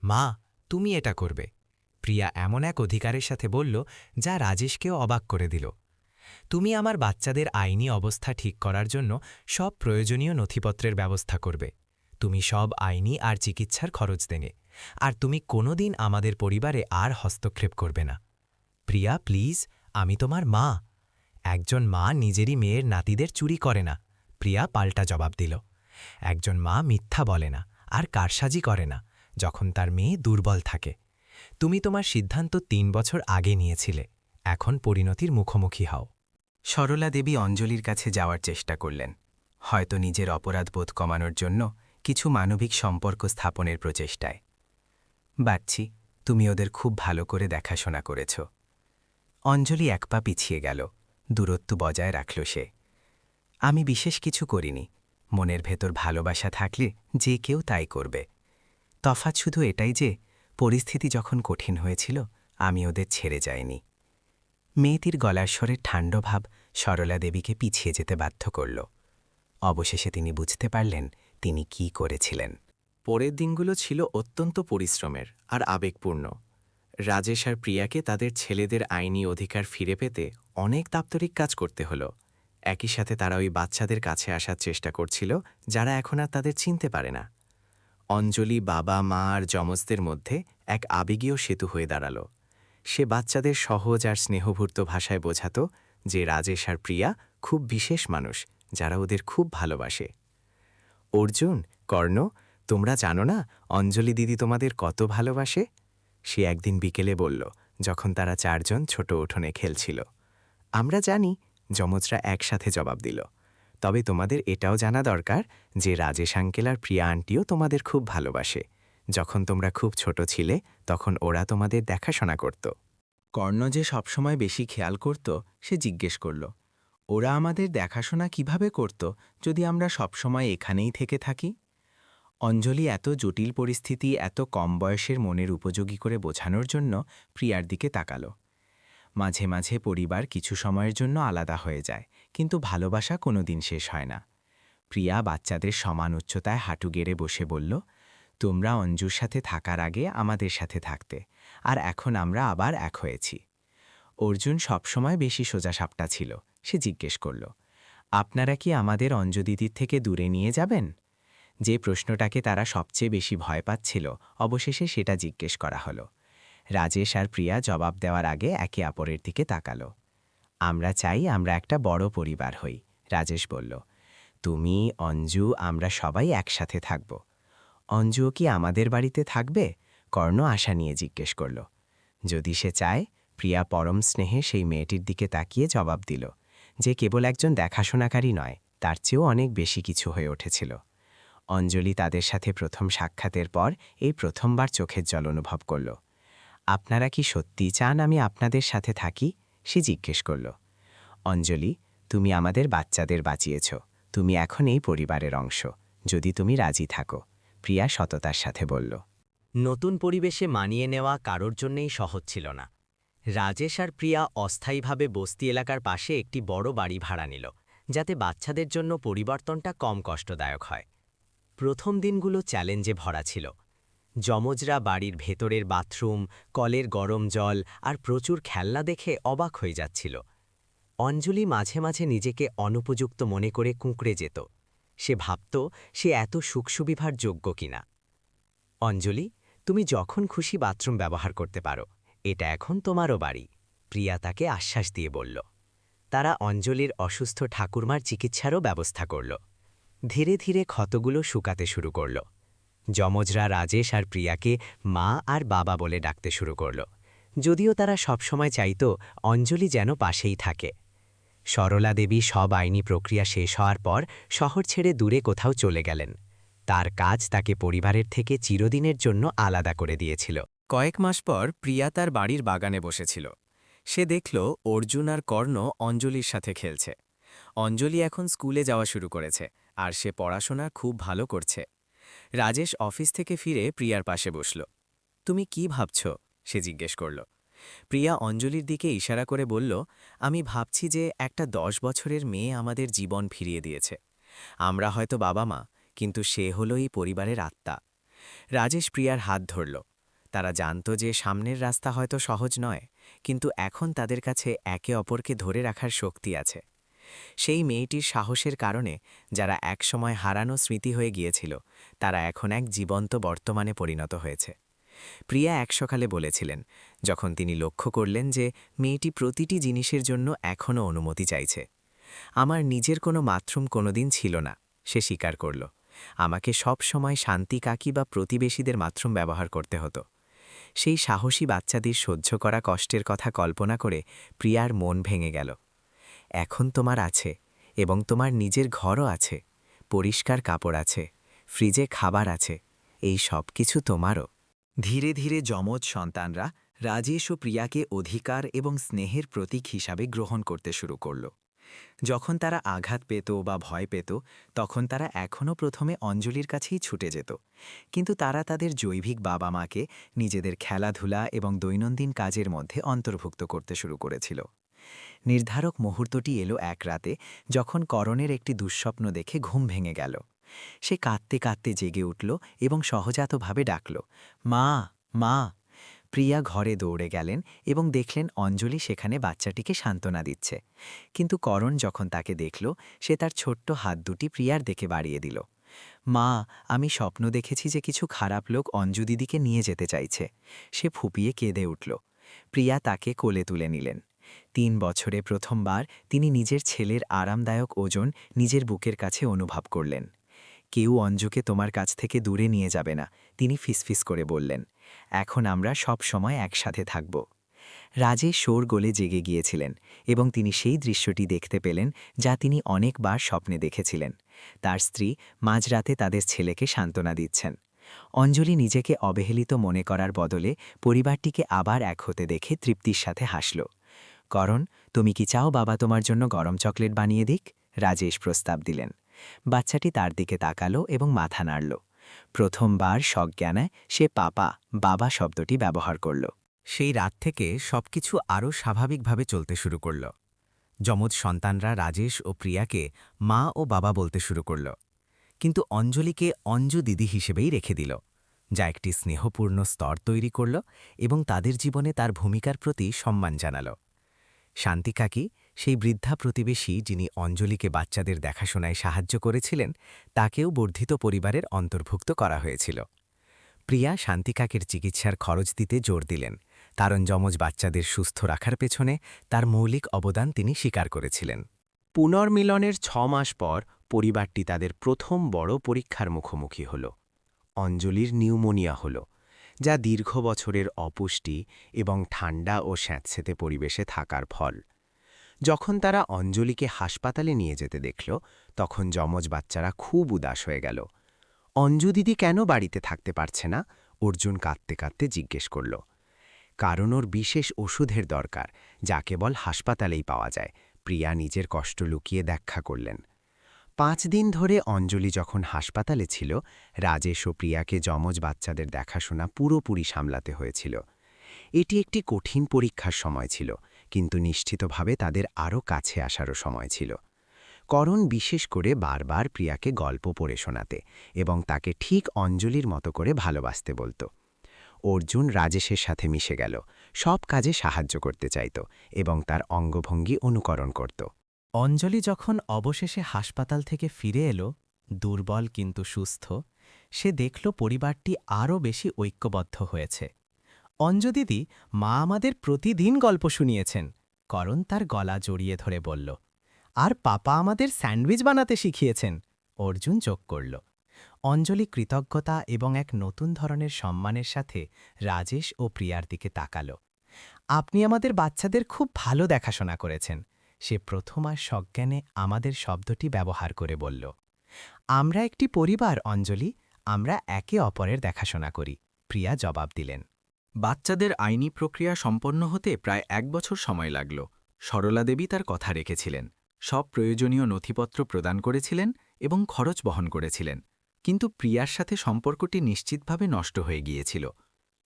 মা, তুমি এটা করবে, প্রিয়া এমন এক অধিকারের সাথে বলল যা রাজেশকেও অবাক করে দিল। তুমি আমার বাচ্চাদের আইনি অবস্থা ঠিক করার জন্য সব প্রয়োজনীয় নথিপত্রের ব্যবস্থা করবে। তুমি সব আইনি আর চিকিৎসার খরচ দেবে, আর তুমি কোনোদিন আমাদের পরিবারে আর হস্তক্ষেপ করবে না। প্রিয়া, প্লিজ, আমি তোমার মা। একজন মা নিজেরই মেয়ের নাতিদের চুরি করে না, প্রিয়া পাল্টা জবাব দিল। একজন মা মিথ্যা বলে না আর কারসাজি করে না যখন তার মেয়ে দুর্বল থাকে। তুমি তোমার সিদ্ধান্ত 3 বছর আগে নিয়েছিলে, এখন পরিণতির মুখোমুখি হও। সরলা দেবী অঞ্জলির কাছে যাওয়ার চেষ্টা করলেন, হয়তো নিজের অপরাধবোধ কমানোর জন্য, কিছু মানবিক সম্পর্ক স্থাপনের প্রচেষ্টায়। বাচ্চি, তুমি ওদের খুব ভালো করে দেখাশোনা করেছ। অঞ্জলি এক পা পিছিয়ে গেল, দূরত্ব বজায় রাখল সে। আমি বিশেষ কিছু করিনি, মনের ভেতর ভালোবাসা থাকলে যে কেউ তাই করবে। তফাৎ শুধু এটাই যে পরিস্থিতি যখন কঠিন হয়েছিল, আমি ওদের ছেড়ে যাইনি। মেয়েটির গলার স্বরের ঠান্ডা ভাব সরলা দেবীকে পিছিয়ে যেতে বাধ্য করল। অবশেষে তিনি বুঝতে পারলেন তিনি কি করেছিলেন। পরের দিনগুলো ছিল অত্যন্ত পরিশ্রমের আর আবেগপূর্ণ। রাজেশ আর প্রিয়াকে তাদের ছেলেদের আইনি অধিকার ফিরে পেতে অনেক দাপ্তরিক কাজ করতে হলো। একই সাথে তারা ওই বাচ্চাদের কাছে আসার চেষ্টা করছিল যারা এখন আর তাদের চিনতে পারে না। অঞ্জলি বাবা, মা আর যমজদের মধ্যে এক আবেগীয় সেতু হয়ে দাঁড়াল। সে বাচ্চাদের সহজ আর স্নেহভূর্ত ভাষায় বোঝাত যে রাজেশ আর প্রিয়া খুব বিশেষ মানুষ যারা ওদের খুব ভালোবাসে। অর্জুন, কর্ণ, তোমরা জানো না অঞ্জলি দিদি তোমাদের কত ভালোবাসে? সে একদিন বিকেলে বলল, যখন তারা 4 জন ছোট উঠোনে খেলছিল। আমরা জানি, যমজরা একসাথে জবাব দিল। তবে তোমাদের এটাও জানা দরকার যে রাজেশ আঙ্কেল আর প্রিয়া আন্টিও তোমাদের খুব ভালোবাসে। যখন তোমরা খুব ছোট ছিলে তখন ওরা তোমাদের দেখাশোনা করত। কর্ণ যে সবসময় বেশি খেয়াল করত, সে জিজ্ঞেস করল, ওরা আমাদের দেখাশোনা কিভাবে করত যদি আমরা সবসময় এখানেই থেকে থাকি? অঞ্জলি এত জটিল পরিস্থিতি এত কম বয়সের মনের উপযোগী করে বোঝানোর জন্য প্রিয়ার দিকে তাকাল। মাঝে মাঝে পরিবার কিছু সময়ের জন্য আলাদা হয়ে যায়, কিন্তু ভালোবাসা কোনোদিন শেষ হয় না। প্রিয়া বাচ্চাদের সমান উচ্চতায় হাঁটু গেড়ে বসে বলল, তোমরা অঞ্জুর সাথে থাকার আগে আমাদের সাথে থাকতে, আর এখন আমরা আবার এক হয়েছি। অর্জুন সবসময় বেশি সোজাসাপটা ছিল। সে জিজ্ঞেস করল, আপনারা কি আমাদের অঞ্জু দিদির থেকে দূরে নিয়ে যাবেন? যে প্রশ্নটাকে তারা সবচেয়ে বেশি ভয় পাচ্ছিল, অবশেষে সেটা জিজ্ঞেস করা হলো। রাজেশ আর প্রিয়া জবাব দেওয়ার আগে একে অপরের দিকে তাকাল। আমরা চাই আমরা একটা বড় পরিবার হই, রাজেশ বলল। তুমি, অঞ্জু, আমরা সবাই একসাথে থাকব। অঞ্জুও কি আমাদের বাড়িতে থাকবে? কর্ণ আশা নিয়ে জিজ্ঞেস করল। যদি সে চায়। প্রিয়া পরম স্নেহে সেই মেয়েটির দিকে তাকিয়ে জবাব দিল, যে কেবল একজন দেখাশোনাকারী নয়, তার চেয়েও অনেক বেশি কিছু হয়ে উঠেছিল। অঞ্জলি তাদের সাথে প্রথম সাক্ষাতের পর এই প্রথমবার চোখের জল অনুভব করল। আপনারা কি সত্যি চান আমি আপনাদের সাথে থাকি? সে জিজ্ঞেস করল। অঞ্জলি, তুমি আমাদের বাচ্চাদের বাঁচিয়েছ, তুমি এখন এই পরিবারের অংশ, যদি তুমি রাজি থাকো, প্রিয়া সততার সাথে বলল। নতুন পরিবেশে মানিয়ে নেওয়া কারোর জন্যেই সহজ ছিল না। রাজেশ আর প্রিয়া অস্থায়ীভাবে বস্তি এলাকার পাশে একটি বড় বাড়ি ভাড়া নিল, যাতে বাচ্চাদের জন্য পরিবর্তনটা কম কষ্টদায়ক হয়। প্রথম দিনগুলো চ্যালেঞ্জে ভরা ছিল। যমজরা বাড়ির ভেতরের বাথরুম, কলের গরম জল আর প্রচুর খেলনা দেখে অবাক হয়ে যাচ্ছিল। অঞ্জলি মাঝে মাঝে নিজেকে অনুপযুক্ত মনে করে কুঁকড়ে যেত। সে ভাবত সে এত সুখসুবিধার যোগ্য কিনা। অঞ্জলি, তুমি যখন খুশি বাথরুম ব্যবহার করতে পারো, এটা এখন তোমারও বাড়ি, প্রিয়া তাকে আশ্বাস দিয়ে বলল। তারা অঞ্জলির অসুস্থ ঠাকুরমার চিকিৎসারও ব্যবস্থা করল। ধীরে ধীরে ক্ষতগুলো শুকাতে শুরু করল। যমজরা রাজেশ আর প্রিয়াকে মা আর বাবা বলে ডাকতে শুরু করল, যদিও তারা সবসময় চাইত অঞ্জলি যেন পাশেই থাকে। সরলা দেবী সব আইনি প্রক্রিয়া শেষ হওয়ার পর শহর ছেড়ে দূরে কোথাও চলে গেলেন। তার কাজ তাকে পরিবারের থেকে চিরদিনের জন্য আলাদা করে দিয়েছিল। কয়েক মাস পর প্রিয়া তার বাড়ির বাগানে বসেছিল। সে দেখল অর্জুন আর কর্ণ অঞ্জলির সাথে খেলছে। অঞ্জলি এখন স্কুলে যাওয়া শুরু করেছে, আর সে পড়াশোনা খুব ভালো করছে। রাজেশ অফিস থেকে ফিরে প্রিয়ার পাশে বসল। তুমি কি ভাবছ? সে জিজ্ঞেস করল। প্রিয়া অঞ্জলির দিকে ইশারা করে বলল, আমি ভাবছি যে একটা 10 বছরের মেয়ে আমাদের জীবন ফিরিয়ে দিয়েছে। আমরা হয়তো বাবা মা, কিন্তু সে হলো এই পরিবারের আত্মা। রাজেশ প্রিয়ার হাত ধরল। তারা জানত যে সামনের রাস্তা হয়তো সহজ নয়, কিন্তু এখন তাদের কাছে একে অপরকে ধরে রাখার শক্তি আছে। সেই মেয়েটির সাহসের কারণে যারা একসময় হারানো স্মৃতি হয়ে গিয়েছিল, তারা এখন এক জীবন্ত বর্তমানে পরিণত হয়েছে। প্রিয়া এক সকালে বলেছিলেন, যখন তিনি লক্ষ্য করলেন যে মেয়েটি প্রতিটি জিনিসের জন্য এখনও অনুমতি চাইছে। আমার নিজের কোনো বাথরুম কোনোদিন ছিল না, সে স্বীকার করল। আমাকে সব সময় শান্তি কাকি বা প্রতিবেশীদের বাথরুম ব্যবহার করতে হতো। সেই সাহসী বাচ্চাদের সহ্য করা কষ্টের কথা কল্পনা করে প্রিয়ার মন ভেঙে গেল। এখন তোমার আছে, এবং তোমার নিজের ঘরও আছে, পরিষ্কার কাপড় আছে, ফ্রিজে খাবার আছে, এই সব কিছু তোমারও। ধীরে ধীরে যমজ সন্তানরা রাজেশ ও প্রিয়াকে অধিকার এবং স্নেহের প্রতীক হিসাবে গ্রহণ করতে শুরু করল। যখন তারা আঘাত পেত বা ভয় পেত, তখন তারা এখনও প্রথমে অঞ্জলির কাছেই ছুটে যেত, কিন্তু তারা তাদের জৈবিক বাবা মাকে নিজেদের খেলাধুলা এবং দৈনন্দিন কাজের মধ্যে অন্তর্ভুক্ত করতে শুরু করেছিল। নির্ধারক মুহূর্তটি এলো এক রাতে, যখন করণের একটি দুঃস্বপ্ন দেখে ঘুম ভেঙে গেল। সে কাঁদতে কাঁদতে জেগে উঠল এবং সহজাতভাবে ডাকল, মা, মা। প্রিয়া ঘরে দৌড়ে গেলেন এবং দেখলেন অঞ্জলি সেখানে বাচ্চাটিকে সান্ত্বনা দিচ্ছে। কিন্তু করণ যখন তাকে দেখল, সে তার ছোট্ট হাত দুটি প্রিয়ার দিকে বাড়িয়ে দিল। মা, আমি স্বপ্ন দেখেছি যে কিছু খারাপ লোক অঞ্জু দিদিকে নিয়ে যেতে চাইছে। সে ফুপিয়ে কেঁদে উঠল। প্রিয়া তাকে কোলে তুলে নিলেন। 3 বছরে প্রথমবার তিনি নিজের ছেলের আরামদায়ক ওজন নিজের বুকের কাছে অনুভব করলেন। কেউ অঞ্জুকে তোমার কাছ থেকে দূরে নিয়ে যাবে না, তিনি ফিসফিস করে বললেন। এখন আমরা সব সময় একসাথে থাকব। রাজেশ শোরগোলে জেগে গিয়েছিলেন এবং তিনি সেই দৃশ্যটি দেখতে পেলেন যা তিনি অনেকবার স্বপ্নে দেখেছিলেন। তার স্ত্রী মাঝরাতে তাদের ছেলেকে সান্ত্বনা দিচ্ছেন। অঞ্জলি নিজেকে অবহেলিত মনে করার বদলে পরিবারটিকে আবার এক হতে দেখে তৃপ্তির সাথে হাসল। করণ, তুমি কি চাও বাবা তোমার জন্য গরম চকলেট বানিয়ে দিক? রাজেশ প্রস্তাব দিলেন। বাচ্চাটি তার দিকে তাকালো এবং মাথা নাড়ল। প্রথমবার সজ্ঞানে সে বাবা শব্দটি ব্যবহার করল। সেই রাত থেকে সবকিছু আরও স্বাভাবিকভাবে চলতে শুরু করল। যমজ সন্তানরা রাজেশ ও প্রিয়াকে মা ও বাবা বলতে শুরু করল, কিন্তু অঞ্জলিকে অঞ্জু দিদি হিসেবেই রেখে দিল, যা একটি স্নেহপূর্ণ স্তর তৈরি করল এবং তাদের জীবনে তার ভূমিকার প্রতি সম্মান জানাল। শান্তি কাকি, সেই বৃদ্ধা প্রতিবেশী যিনি অঞ্জলিকে বাচ্চাদের দেখাশোনায় সাহায্য করেছিলেন, তাকেও বর্ধিত পরিবারের অন্তর্ভুক্ত করা হয়েছিল। প্রিয়া শান্তি কাকের চিকিৎসার খরচ দিতে জোর দিলেন, কারণ যমজ বাচ্চাদের সুস্থ রাখার পেছনে তার মৌলিক অবদান তিনি স্বীকার করেছিলেন। পুনর্মিলনের 6 মাস পর পরিবারটি তাদের প্রথম বড় পরীক্ষার মুখোমুখি হল। অঞ্জলির নিউমোনিয়া হল, যা দীর্ঘ বছরের অপুষ্টি এবং ঠান্ডা ও স্যাঁতসেঁতে পরিবেশে থাকার ফল। যখন তারা অঞ্জলিকে হাসপাতালে নিয়ে যেতে দেখল, তখন যমজ বাচ্চারা খুব উদাস হয়ে গেল। অঞ্জু দিদি কেন বাড়িতে থাকতে পারছে না? অর্জুন কাঁদতে কাঁদতে জিজ্ঞেস করল। কারণ ওর বিশেষ ওষুধের দরকার, যা কেবল হাসপাতালেই পাওয়া যায়। প্রিয়া নিজের কষ্ট লুকিয়ে ব্যাখ্যা করলেন। 5 দিন ধরে অঞ্জলি যখন হাসপাতালে ছিল, রাজেশ ও প্রিয়াকে যমজ বাচ্চাদের দেখাশোনা পুরোপুরি সামলাতে হয়েছিল। এটি একটি কঠিন পরীক্ষার সময় ছিল, কিন্তু নিশ্চিতভাবে তাদের আরও কাছে আসারও সময় ছিল। করণ বিশেষ করে বারবার প্রিয়াকে গল্প পড়ে শোনাতে এবং তাকে ঠিক অঞ্জলির মতো করে ভালোবাসতে বলত। অর্জুন রাজেশের সাথে মিশে গেল, সব কাজে সাহায্য করতে চাইত এবং তার অঙ্গভঙ্গি অনুকরণ করত। অঞ্জলি যখন অবশেষে হাসপাতাল থেকে ফিরে এলো, দুর্বল কিন্তু সুস্থ, সে দেখল পরিবারটি আরও বেশি ঐক্যবদ্ধ হয়েছে। অঞ্জদিদি, মা আমাদের প্রতিদিন গল্প শুনিয়েছেন, করণ তার গলা জড়িয়ে ধরে বলল। আর পাপা আমাদের স্যান্ডউইচ বানাতে শিখিয়েছেন, অর্জুন যোগ করল। অঞ্জলি কৃতজ্ঞতা এবং এক নতুন ধরনের সম্মানের সাথে রাজেশ ও প্রিয়ার দিকে তাকাল। আপনি আমাদের বাচ্চাদের খুব ভালো দেখাশোনা করেছেন, সে প্রথম আর সজ্ঞানে আমাদের শব্দটি ব্যবহার করে বলল। আমরা একটি পরিবার অঞ্জলি, আমরা একে অপরের দেখাশোনা করি, প্রিয়া জবাব দিলেন। বাচ্চাদের আইনি প্রক্রিয়া সম্পন্ন হতে প্রায় 1 বছর সময় লাগল। সরলা দেবী তার কথা রেখেছিলেন, সব প্রয়োজনীয় নথিপত্র প্রদান করেছিলেন এবং খরচ বহন করেছিলেন। কিন্তু প্রিয়ার সাথে সম্পর্কটি নিশ্চিতভাবে নষ্ট হয়ে গিয়েছিল।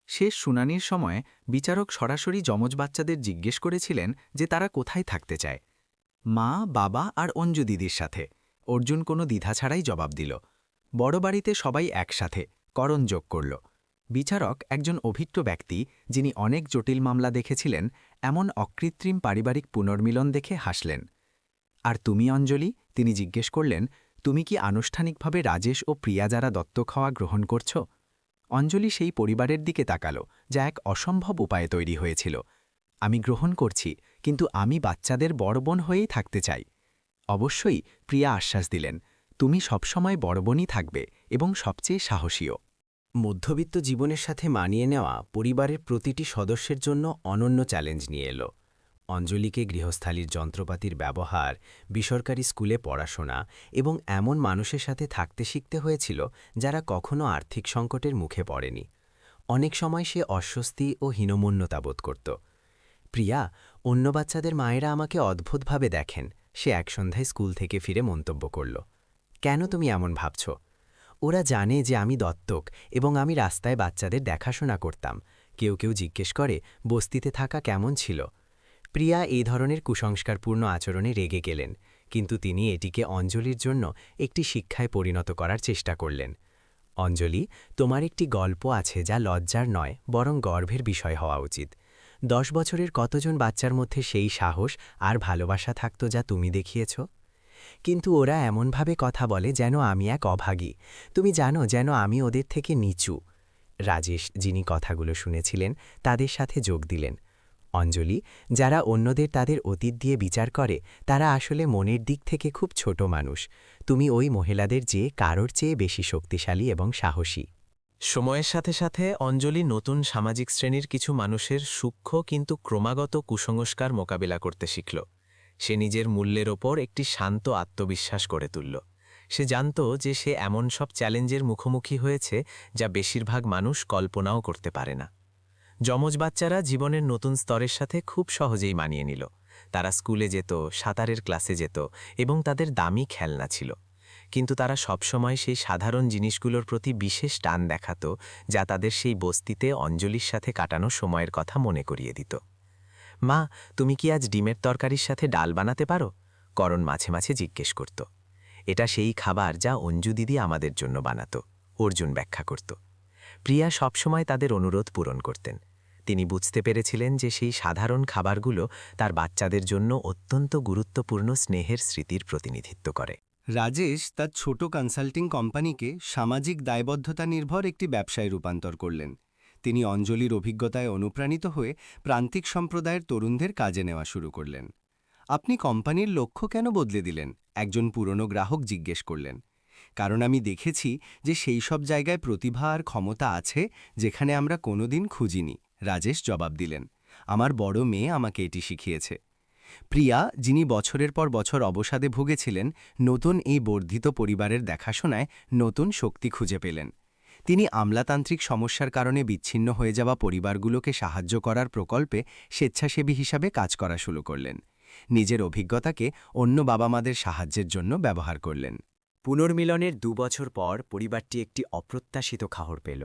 শেষ শুনানির সময় বিচারক সরাসরি যমজ বাচ্চাদের জিজ্ঞেস করেছিলেন যে তারা কোথায় থাকতে চায়। মা, বাবা আর অঞ্জু দিদির সাথে। অর্জুন কোনো দ্বিধা ছাড়াই জবাব দিল। বড় বাড়িতে সবাই একসাথে, করণ যোগ করল। বিচারক, একজন অভিজ্ঞ ব্যক্তি যিনি অনেক জটিল মামলা দেখেছিলেন, এমন অকৃত্রিম পারিবারিক পুনর্মিলন দেখে হাসলেন। আর তুমি অঞ্জলি, তিনি জিজ্ঞেস করলেন, তুমি কি আনুষ্ঠানিকভাবে রাজেশ ও প্রিয়া যারা দত্তক হওয়া গ্রহণ করছ? অঞ্জলি সেই পরিবারের দিকে তাকাল, যা এক অসম্ভব উপায়ে তৈরি হয়েছিল। আমি গ্রহণ করছি, কিন্তু আমি বাচ্চাদের বড় বোন হয়েই থাকতে চাই। অবশ্যই, প্রিয়া আশ্বাস দিলেন, তুমি সবসময় বড় বোনই থাকবে এবং সবচেয়ে সাহসীও। মধ্যবিত্ত জীবনের সাথে মানিয়ে নেওয়া পরিবারের প্রতিটি সদস্যের জন্য অনন্য চ্যালেঞ্জ নিয়ে এলো। অঞ্জলিকে গৃহস্থালির যন্ত্রপাতির ব্যবহার, বেসরকারি স্কুলে পড়াশোনা এবং এমন মানুষের সাথে থাকতে শিখতে হয়েছিল যারা কখনো আর্থিক সংকটের মুখে পড়েনি। অনেক সময় সে অস্বস্তি ও হীনমন্যতা বোধ করত। প্রিয়া, অন্য বাচ্চাদের মায়েরা আমাকে অদ্ভুতভাবে দেখেন, সে এক সন্ধ্যায় স্কুল থেকে ফিরে মন্তব্য করল। কেন তুমি এমন ভাবছ? ওরা জানে যে আমি দত্তক এবং আমি রাস্তায় বাচ্চাদের দেখাশোনা করতাম। কেউ কেউ জিজ্ঞেস করে বস্তিতে থাকা কেমন ছিল। প্রিয়া এই ধরনের কুসংস্কারপূর্ণ আচরণে রেগে গেলেন, কিন্তু তিনি এটিকে অঞ্জলির জন্য একটি শিক্ষায় পরিণত করার চেষ্টা করলেন। অঞ্জলি, তোমার একটি গল্প আছে যা লজ্জার নয় বরং গর্বের বিষয় হওয়া উচিত। 10 বছরের কতজন বাচ্চার মধ্যে সেই সাহস আর ভালোবাসা থাকত যা তুমি দেখিয়েছ? কিন্তু ওরা এমনভাবে কথা বলে যেন আমি এক অভাগী, তুমি জানো, যেন আমি ওদের থেকে নিচু। রাজেশ, যিনি কথাগুলো শুনেছিলেন, তাদের সাথে যোগ দিলেন। অঞ্জলি, যারা অন্যদের তাদের অতীত দিয়ে বিচার করে তারা আসলে মনের দিক থেকে খুব ছোট মানুষ। তুমি ওই মহিলাদের চেয়ে কারোর চেয়ে বেশি শক্তিশালী এবং সাহসী। সময়ের সাথে সাথে অঞ্জলি নতুন সামাজিক শ্রেণীর কিছু মানুষের সূক্ষ্ম কিন্তু ক্রমাগত কুসংস্কার মোকাবিলা করতে শিখল। সে নিজের মূল্যের ওপর একটি শান্ত আত্মবিশ্বাস গড়ে তুলল। সে জানত যে সে এমন সব চ্যালেঞ্জের মুখোমুখি হয়েছে যা বেশিরভাগ মানুষ কল্পনাও করতে পারে না। যমজ বাচ্চারা জীবনের নতুন স্তরের সাথে খুব সহজেই মানিয়ে নিল। তারা স্কুলে যেত, সাঁতারের ক্লাসে যেত এবং তাদের দামি খেলনা ছিল। কিন্তু তারা সবসময় সেই সাধারণ জিনিসগুলোর প্রতি বিশেষ টান দেখাত, যা তাদের সেই বস্তিতে অঞ্জলির সাথে কাটানো সময়ের কথা মনে করিয়ে দিত। মা, তুমি কি আজ ডিমের তরকারির সাথে ডাল বানাতে পারো? করণ মাঝে মাঝে জিজ্ঞেস করত। এটা সেই খাবার যা অঞ্জু দিদি আমাদের জন্য বানাত, অর্জুন ব্যাখ্যা করত। প্রিয়া সবসময় তাদের অনুরোধ পূরণ করতেন। তিনি বুঝতে পেরেছিলেন যে সেই সাধারণ খাবারগুলো তার বাচ্চাদের জন্য অত্যন্ত গুরুত্বপূর্ণ স্নেহের স্মৃতির প্রতিনিধিত্ব করে। রাজেশ তার ছোট কনসাল্টিং কোম্পানিকে সামাজিক দায়বদ্ধতা নির্ভর একটি ব্যবসায় রূপান্তর করলেন। তিনি অঞ্জলির অভিজ্ঞতায় অনুপ্রাণিত হয়ে প্রান্তিক সম্প্রদায়ের তরুণদের কাজে নেওয়া শুরু করলেন। আপনি কোম্পানির লক্ষ্য কেন বদলে দিলেন? একজন পুরনো গ্রাহক জিজ্ঞেস করলেন। কারণ আমি দেখেছি যে সেই সব জায়গায় প্রতিভা আর ক্ষমতা আছে যেখানে আমরা কোনোদিন খুঁজিনি, রাজেশ জবাব দিলেন। আমার বড় মেয়ে আমাকে এটি শিখিয়েছে। প্রিয়া, যিনি বছরের পর বছর অবসাদে ভুগেছিলেন, নতুন এই বর্ধিত পরিবারের দেখাশোনায় নতুন শক্তি খুঁজে পেলেন। তিনি আমলাতান্ত্রিক সমস্যার কারণে বিচ্ছিন্ন হয়ে যাওয়া পরিবারগুলোকে সাহায্য করার প্রকল্পে স্বেচ্ছাসেবী হিসাবে কাজ করা শুরু করলেন। নিজের অভিজ্ঞতাকে অন্য বাবা-মাদের সাহায্যের জন্য ব্যবহার করলেন। পুনর্মিলনের 2 বছর পর পরিবারটি একটি অপ্রত্যাশিত খবর পেল।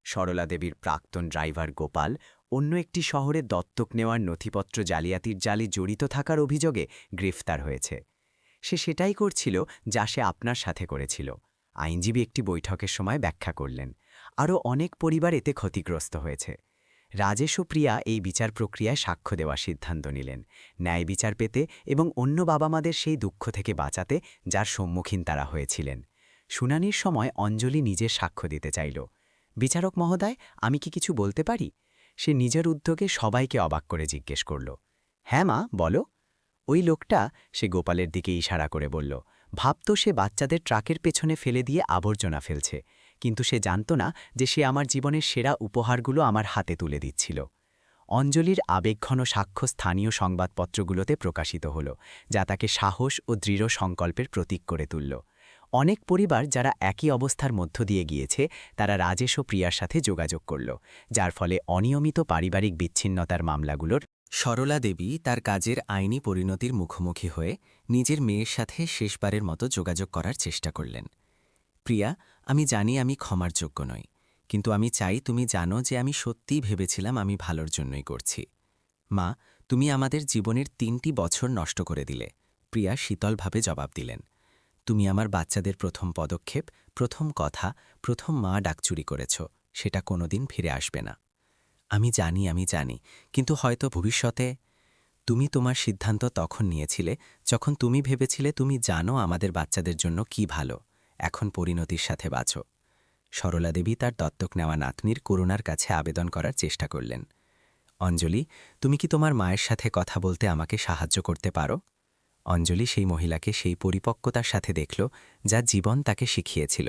সরলা দেবীর প্রাক্তন ড্রাইভার গোপাল অন্য একটি শহরে দত্তক নেওয়ার নথিপত্র জালিয়াতির জালে জড়িত থাকার অভিযোগে গ্রেফতার হয়েছে। সে সেটাই করছিল যা সে আপনার সাথে করেছিল। আইনজীবী একটি বৈঠকের সময় ব্যাখ্যা করলেন। আরও অনেক পরিবার এতে ক্ষতিগ্রস্ত হয়েছে। রাজেশ ও প্রিয়া এই বিচার প্রক্রিয়ায় সাক্ষ্য দেওয়ার সিদ্ধান্ত নিলেন, ন্যায় বিচার পেতে এবং অন্য বাবা-মাদের সেই দুঃখ থেকে বাঁচাতে যার সম্মুখীন তারা হয়েছিলেন। শুনানির সময় অঞ্জলি নিজের সাক্ষ্য দিতে চাইল। বিচারক মহোদয়, আমি কি কিছু বলতে পারি? সে নিজের উদ্যোগে সবাইকে অবাক করে জিজ্ঞেস করল। হ্যাঁ মা, বলো। ওই লোকটা, সে গোপালের দিকে ইশারা করে বলল, ভাবত সে বাচ্চাদের ট্রাকের পেছনে ফেলে দিয়ে আবর্জনা ফেলছে, কিন্তু সে জানত না যে সে আমার জীবনের সেরা উপহারগুলো আমার হাতে তুলে দিচ্ছিল। অঞ্জলির আবেগঘন সাক্ষ্য স্থানীয় সংবাদপত্রগুলোতে প্রকাশিত হল, যা তাকে সাহস ও দৃঢ় সংকল্পের প্রতীক করে তুলল। অনেক পরিবার যারা একই অবস্থার মধ্য দিয়ে গিয়েছে, তারা রাজেশ ও প্রিয়ার সাথে যোগাযোগ করল, যার ফলে অনিয়মিত পারিবারিক বিচ্ছিন্নতার মামলাগুলোর সরলা দেবী তার কাজের আইনি পরিণতির মুখোমুখি হয়ে নিজের মেয়ের সাথে শেষবারের মতো যোগাযোগ করার চেষ্টা করলেন। প্রিয়া, আমি জানি আমি ক্ষমার যোগ্য নই, কিন্তু আমি চাই তুমি জানো যে আমি সত্যিই ভেবেছিলাম আমি ভালোর জন্যই করছি। মা, তুমি আমাদের জীবনের 3টি বছর নষ্ট করে দিলে। প্রিয়া শীতলভাবে জবাব দিলেন। তুমি আমার বাচ্চাদের প্রথম পদক্ষেপ, প্রথম কথা, প্রথম মা ডাক চুরি করেছ, সেটা কোনোদিন ফিরে আসবে না। আমি জানি, কিন্তু হয়তো ভবিষ্যতে। তুমি তোমার সিদ্ধান্ত তখন নিয়েছিলে যখন তুমি ভেবেছিলে তুমি জানো আমাদের বাচ্চাদের জন্য কি ভালো। এখন পরিণতির সাথে বাঁচো। সরলা দেবী তার দত্তক নেওয়া নাতনির করুণার কাছে আবেদন করার চেষ্টা করলেন। অঞ্জলি, তুমি কি তোমার মায়ের সাথে কথা বলতে আমাকে সাহায্য করতে পারো? অঞ্জলি সেই মহিলাকে সেই পরিপক্কতার সাথে দেখল যা জীবন তাকে শিখিয়েছিল।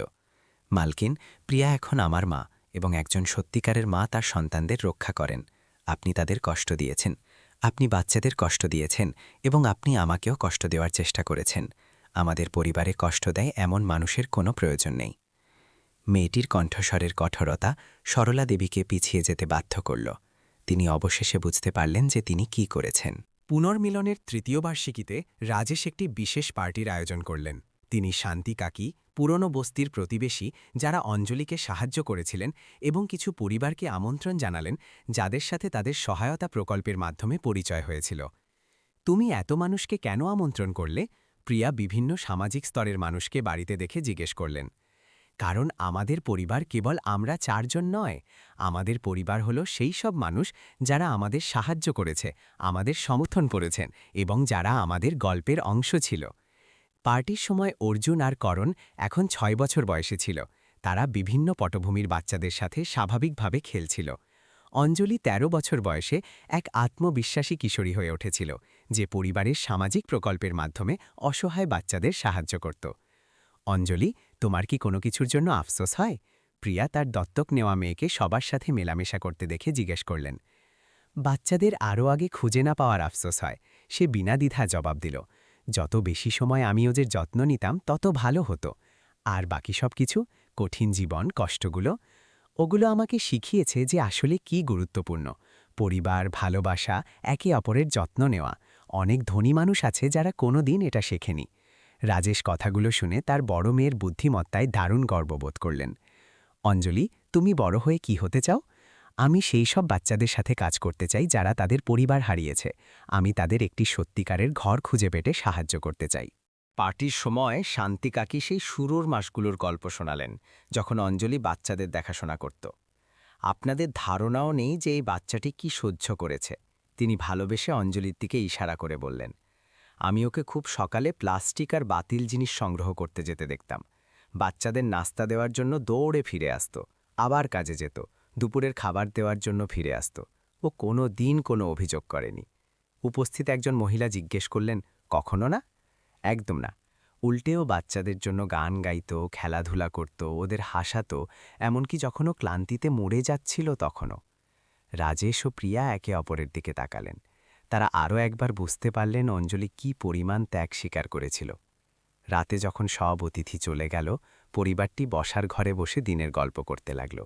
মালকিন, প্রিয়া এখন আমার মা, এবং একজন সত্যিকারের মা তার সন্তানদের রক্ষা করেন। আপনি তাদের কষ্ট দিয়েছেন, আপনি বাচ্চাদের কষ্ট দিয়েছেন, এবং আপনি আমাকেও কষ্ট দেওয়ার চেষ্টা করেছেন। আমাদের পরিবারে কষ্ট দেয় এমন মানুষের কোনো প্রয়োজন নেই। মেয়েটির কণ্ঠস্বরের কঠোরতা সরলা দেবীকে পিছিয়ে যেতে বাধ্য করল। তিনি অবশেষে বুঝতে পারলেন যে তিনি কি করেছেন। পুনর্মিলনের 3য় বার্ষিকীতে রাজেশ একটি বিশেষ পার্টির আয়োজন করলেন। তিনি শান্তি কাকি, পুরনো বস্তির প্রতিবেশী যারা অঞ্জলিকে সাহায্য করেছিলেন, এবং কিছু পরিবারকে আমন্ত্রণ জানালেন যাদের সাথে তাদের সহায়তা প্রকল্পের মাধ্যমে পরিচয় হয়েছিল। তুমি এত মানুষকে কেন আমন্ত্রণ করলে? প্রিয়া বিভিন্ন সামাজিক স্তরের মানুষকে বাড়িতে দেখে জিজ্ঞেস করলেন। কারণ আমাদের পরিবার কেবল আমরা 4 জন নয়, আমাদের পরিবার হলো সেই সব মানুষ যারা আমাদের সাহায্য করেছে, আমাদের সমর্থন করেছেন, এবং যারা আমাদের গল্পের অংশ ছিল। পার্টির সময় অর্জুন আর করণ এখন 6 বছর বয়সে ছিল। তারা বিভিন্ন পটভূমির বাচ্চাদের সাথে স্বাভাবিকভাবে খেলছিল। অঞ্জলি 13 বছর বয়সে এক আত্মবিশ্বাসী কিশোরী হয়ে উঠেছিল, যে পরিবারের সামাজিক প্রকল্পের মাধ্যমে অসহায় বাচ্চাদের সাহায্য করত। অঞ্জলি, তোমার কি কোনো কিছুর জন্য আফসোস হয়? প্রিয়া তার দত্তক নেওয়া মেয়েকে সবার সাথে মেলামেশা করতে দেখে জিজ্ঞেস করলেন। বাচ্চাদের আরও আগে খুঁজে না পাওয়ার আফসোস হয়, সে বিনা দ্বিধা জবাব দিল। যত বেশি সময় আমি ওদের যত্ন নিতাম তত ভালো হতো। আর বাকি সব কিছু, কঠিন জীবন, কষ্টগুলো, ওগুলো আমাকে শিখিয়েছে যে আসলে কি গুরুত্বপূর্ণ। পরিবার, ভালোবাসা, একে অপরের যত্ন নেওয়া। অনেক ধনী মানুষ আছে যারা কোনো দিন এটা শেখেনি। রাজেশ কথাগুলো শুনে তার বড় মেয়ের বুদ্ধিমত্তায় দারুণ গর্ববোধ করলেন। অঞ্জলি, তুমি বড় হয়ে কি হতে চাও? আমি সেই সব বাচ্চাদের সাথে কাজ করতে চাই যারা তাদের পরিবার হারিয়েছে। আমি তাদের একটি সত্যিকারের ঘর খুঁজে পেতে সাহায্য করতে চাই। পার্টির সময় শান্তি কাকি সেই শুরুর মাসগুলোর গল্প শোনালেন, যখন অঞ্জলি বাচ্চাদের দেখাশোনা করত। আপনাদের ধারণাও নেই যে এই বাচ্চাটি কি সহ্য করেছে। তিনি ভালোবেসে অঞ্জলির দিকে ইশারা করে বললেন। আমি ওকে খুব সকালে প্লাস্টিক আর বাতিল জিনিস সংগ্রহ করতে যেতে দেখতাম। বাচ্চাদের নাস্তা দেওয়ার জন্য দৌড়ে ফিরে আসত, আবার কাজে যেত, দুপুরের খাবার দেওয়ার জন্য ফিরে আসত। ও কোনো দিন কোনো অভিযোগ করেনি। উপস্থিত একজন মহিলা জিজ্ঞেস করলেন, কখনো না? একদম না। উল্টেও বাচ্চাদের জন্য গান গাইত, খেলাধুলা করত, ওদের হাসাত, এমনকি যখনও ক্লান্তিতে মরে যাচ্ছিল তখনও। রাজেশ ও প্রিয়া একে অপরের দিকে তাকালেন। তারা আরও একবার বুঝতে পারলেন অঞ্জলি কি পরিমাণ ত্যাগ স্বীকার করেছিল। রাতে যখন সব অতিথি চলে গেল, পরিবারটি বসার ঘরে বসে দিনের গল্প করতে লাগল।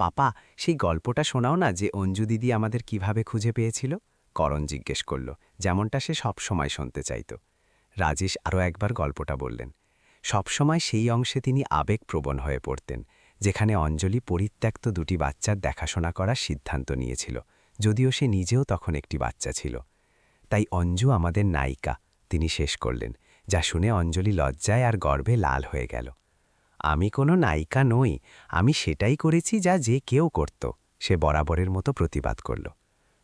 পাপা, সেই গল্পটা শোনাও না, যে অঞ্জু দিদি আমাদের কিভাবে খুঁজে পেয়েছিল, করণ জিজ্ঞেস করল, যেমনটা সে সবসময় শুনতে চাইত। রাজেশ আরও একবার গল্পটা বললেন। সবসময় সেই অংশে তিনি আবেগপ্রবণ হয়ে পড়তেন, যেখানে অঞ্জলি পরিত্যক্ত দুটি বাচ্চার দেখাশোনা করার সিদ্ধান্ত নিয়েছিল, যদিও সে নিজেও তখন একটি বাচ্চা ছিল। তাই অঞ্জু আমাদের নায়িকা, তিনি শেষ করলেন, যা শুনে অঞ্জলি লজ্জায় আর গর্বে লাল হয়ে গেল। আমি কোনো নায়িকা নই, আমি সেটাই করেছি যা যে কেউ করত, সে বরাবরের মতো প্রতিবাদ করল।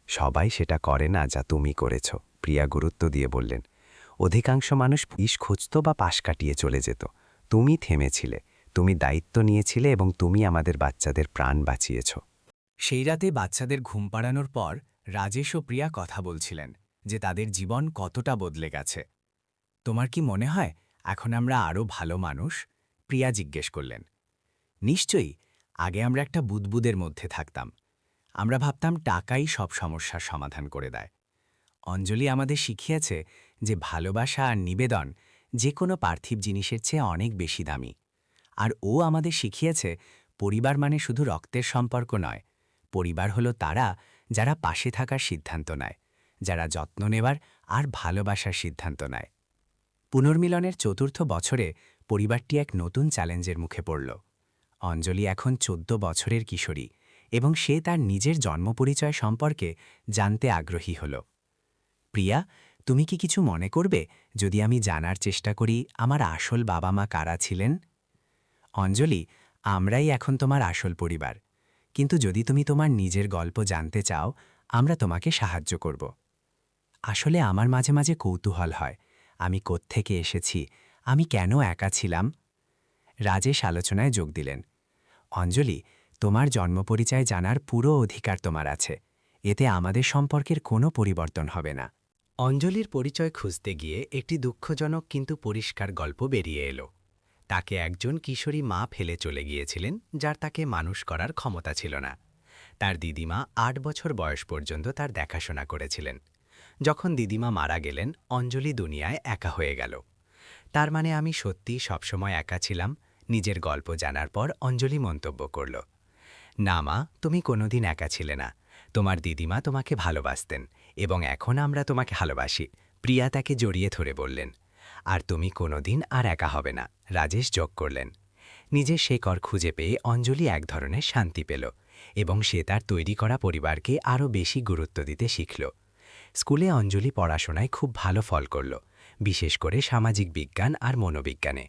সবাই সেটা করে না যা তুমি করেছ, প্রিয়া গুরুত্ব দিয়ে বললেন। অধিকাংশ মানুষ পুলিশ খুঁজত বা পাশ কাটিয়ে চলে যেত। তুমি থেমেছিলে, তুমি দায়িত্ব নিয়েছিলে এবং তুমি আমাদের বাচ্চাদের প্রাণ বাঁচিয়েছ। সেই রাতে বাচ্চাদের ঘুম পাড়ানোর পর রাজেশ ও প্রিয়া কথা বলছিলেন যে তাদের জীবন কতটা বদলে গেছে। তোমার কি মনে হয় এখন আমরা আরও ভালো মানুষ? প্রিয়া জিজ্ঞেস করলেন। নিশ্চয়ই, আগে আমরা একটা বুদবুদের মধ্যে থাকতাম। আমরা ভাবতাম টাকাই সব সমস্যার সমাধান করে দেয়। অঞ্জলি আমাদের শিখিয়েছে যে ভালোবাসা আর নিবেদন যে কোনো পার্থিব জিনিসের চেয়ে অনেক বেশি দামি। আর ও আমাদের শিখিয়েছে পরিবার মানে শুধু রক্তের সম্পর্ক নয়, পরিবার হলো তারা যারা পাশে থাকার সিদ্ধান্ত নেয়, যারা যত্ন নেবার আর ভালোবাসার সিদ্ধান্ত নেয়। পুনর্মিলনের ৪র্থ বছরে পরিবারটি এক নতুন চ্যালেঞ্জের মুখে পড়ল। অঞ্জলি এখন ১৪ বছরের কিশোরী এবং সে তার নিজের জন্মপরিচয় সম্পর্কে জানতে আগ্রহী হল। প্রিয়া, তুমি কি কিছু মনে করবে যদি আমি জানার চেষ্টা করি আমার আসল বাবা মা কারা ছিলেন? অঞ্জলি, আমরাই এখন তোমার আসল পরিবার, কিন্তু যদি তুমি তোমার নিজের গল্প জানতে চাও, আমরা তোমাকে সাহায্য করব। আসলে আমার মাঝে মাঝে কৌতূহল হয়, আমি কোত্থেকে এসেছি, আমি কেন একা ছিলাম। রাজেশ আলোচনায় যোগ দিলেন। অঞ্জলি, তোমার জন্মপরিচয় জানার পুরো অধিকার তোমার আছে, এতে আমাদের সম্পর্কের কোনো পরিবর্তন হবে না। অঞ্জলির পরিচয় খুঁজতে গিয়ে একটি দুঃখজনক কিন্তু পরিষ্কার গল্প বেরিয়ে এলো। তাকে একজন কিশোরী মা ফেলে চলে গিয়েছিলেন, যার তাকে মানুষ করার ক্ষমতা ছিল না। তার দিদিমা ৮ বছর বয়স পর্যন্ত তার দেখাশোনা করেছিলেন। যখন দিদিমা মারা গেলেন, অঞ্জলি দুনিয়ায় একা হয়ে গেল। তার মানে আমি সত্যিই সবসময় একা ছিলাম? নিজের গল্প জানার পর অঞ্জলি মন্তব্য করল। না মা, তুমি কোনোদিন একা ছিলে না। তোমার দিদিমা তোমাকে ভালোবাসতেন এবং এখন আমরা তোমাকে ভালোবাসি, প্রিয়া তাকে জড়িয়ে ধরে বললেন। আর তুমি কোনোদিন আর একা হবে না, রাজেশ যোগ করলেন। নিজের শেকড় খুঁজে পেয়ে অঞ্জলি এক ধরনের শান্তি পেল এবং সে তার তৈরি করা পরিবারকে আরও বেশি গুরুত্ব দিতে শিখল। স্কুলে অঞ্জলি পড়াশোনায় খুব ভালো ফল করল, বিশেষ করে সামাজিক বিজ্ঞান আর মনোবিজ্ঞানে।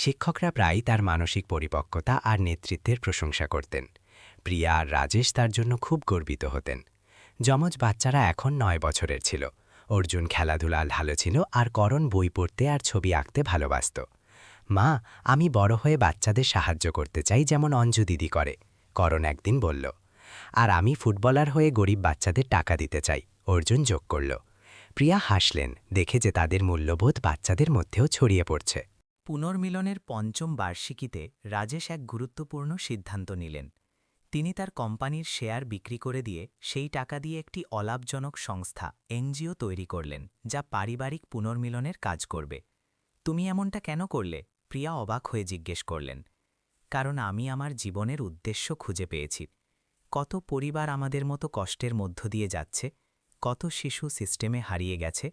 শিক্ষকরা প্রায়ই তার মানসিক পরিপক্কতা আর নেতৃত্বের প্রশংসা করতেন। প্রিয়া আর রাজেশ তার জন্য খুব গর্বিত হতেন। যমজ বাচ্চারা এখন ৯ বছরের ছিল। অর্জুন খেলাধুলা ভালো ছিল আর করণ বই পড়তে আর ছবি আঁকতে ভালোবাসত। মা, আমি বড় হয়ে বাচ্চাদের সাহায্য করতে চাই, যেমন অঞ্জু দিদি করে, করণ একদিন বলল। আর আমি ফুটবলার হয়ে গরিব বাচ্চাদের টাকা দিতে চাই, অর্জুন যোগ করল। প্রিয়া হাসলেন, দেখে যে তাদের মূল্যবোধ বাচ্চাদের মধ্যেও ছড়িয়ে পড়ছে। পুনর্মিলনের ৫ম বার্ষিকীতে রাজেশ এক গুরুত্বপূর্ণ সিদ্ধান্ত নিলেন। তিনি তার কোম্পানির শেয়ার বিক্রি করে দিয়ে সেই টাকা দিয়ে একটি অলাভজনক সংস্থা এনজিও তৈরি করলেন, যা পারিবারিক পুনর্মিলনের কাজ করবে। তুমি এমনটা কেন করলে? প্রিয়া অবাক হয়ে জিজ্ঞেস করলেন। কারণ আমি আমার জীবনের উদ্দেশ্য খুঁজে পেয়েছি। কত পরিবার আমাদের মতো কষ্টের মধ্য দিয়ে যাচ্ছে, কত শিশু সিস্টেমে হারিয়ে গেছে,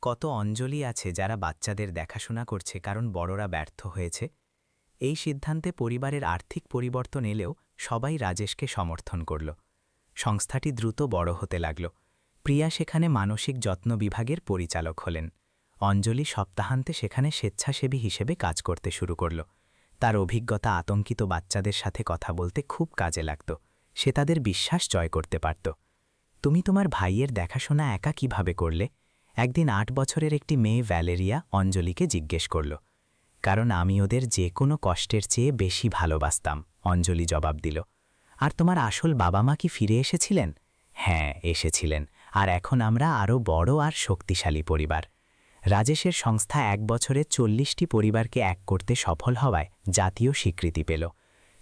কত অঞ্জলি আছে যারা বাচ্চাদের দেখাশোনা করছে কারণ বড়রা ব্যর্থ হয়েছে। এই সিদ্ধান্তে পরিবারের আর্থিক পরিবর্তন এলেও সবাই রাজেশকে সমর্থন করল। সংস্থাটি দ্রুত বড় হতে লাগল। প্রিয়া সেখানে মানসিক যত্ন বিভাগের পরিচালক হলেন। অঞ্জলি সপ্তাহান্তে সেখানে স্বেচ্ছাসেবী হিসেবে কাজ করতে শুরু করল। তার অভিজ্ঞতা আতঙ্কিত বাচ্চাদের সাথে কথা বলতে খুব কাজে লাগত। সে তাদের বিশ্বাস জয় করতে পারত। তুমি তোমার ভাইয়ের দেখাশোনা একা কিভাবে করলে? একদিন ৮ বছরের একটি মেয়ে ভ্যালেরিয়া অঞ্জলিকে জিজ্ঞেস করল। কারণ আমি ওদের যে কোনো কষ্টের চেয়ে বেশি ভালোবাসতাম, অঞ্জলি জবাব দিল। আর তোমার আসল বাবা মা কি ফিরে এসেছিলেন? হ্যাঁ, এসেছিলেন। আর এখন আমরা আরও বড় আর শক্তিশালী পরিবার। রাজেশের সংস্থা ১ বছরে ৪০টি পরিবারকে এক করতে সফল হওয়ায় জাতীয় স্বীকৃতি পেল।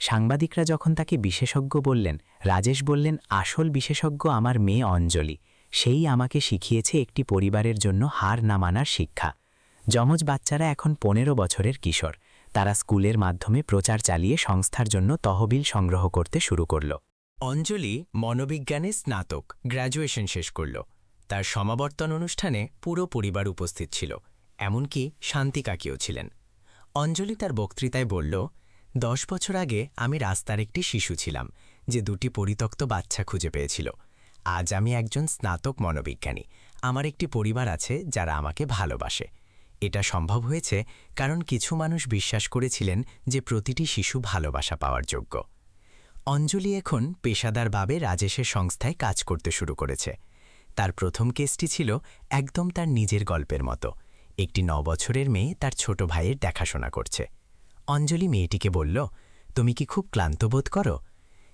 সাংবাদিকরা যখন তাকে বিশেষজ্ঞ বললেন, রাজেশ বললেন, আসল বিশেষজ্ঞ আমার মেয়ে অঞ্জলি। সেই আমাকে শিখিয়েছে একটি পরিবারের জন্য হার না মানার শিক্ষা। যমজ বাচ্চারা এখন 15 বছরের কিশোর। তারা স্কুলের মাধ্যমে প্রচার চালিয়ে সংস্থার জন্য তহবিল সংগ্রহ করতে শুরু করল। অঞ্জলি মনোবিজ্ঞানে স্নাতক গ্র্যাজুয়েশন শেষ করল। তার সমাবর্তন অনুষ্ঠানে পুরো পরিবার উপস্থিত ছিল, এমনকি শান্তি কাকিও ছিলেন। অঞ্জলি তার বক্তৃতায় বলল, 10 বছর আগে আমি রাস্তার একটি শিশু ছিলাম যে 2টি পরিত্যক্ত বাচ্চা খুঁজে পেয়েছিল। আজ আমি একজন স্নাতক মনোবিজ্ঞানী। আমার একটি পরিবার আছে যারা আমাকে ভালোবাসে। এটা সম্ভব হয়েছে কারণ কিছু মানুষ বিশ্বাস করেছিলেন যে প্রতিটি শিশু ভালোবাসা পাওয়ার যোগ্য। অঞ্জলি এখন পেশাদারভাবে রাজেশের সংস্থায় কাজ করতে শুরু করেছে। তার প্রথম কেসটি ছিল একদম তার নিজের গল্পের মতো। একটি 9 বছরের মেয়ে তার ছোট ভাইয়ের দেখাশোনা করছে। অঞ্জলি মেয়েটিকে বলল, তুমি কি খুব ক্লান্ত বোধ করো?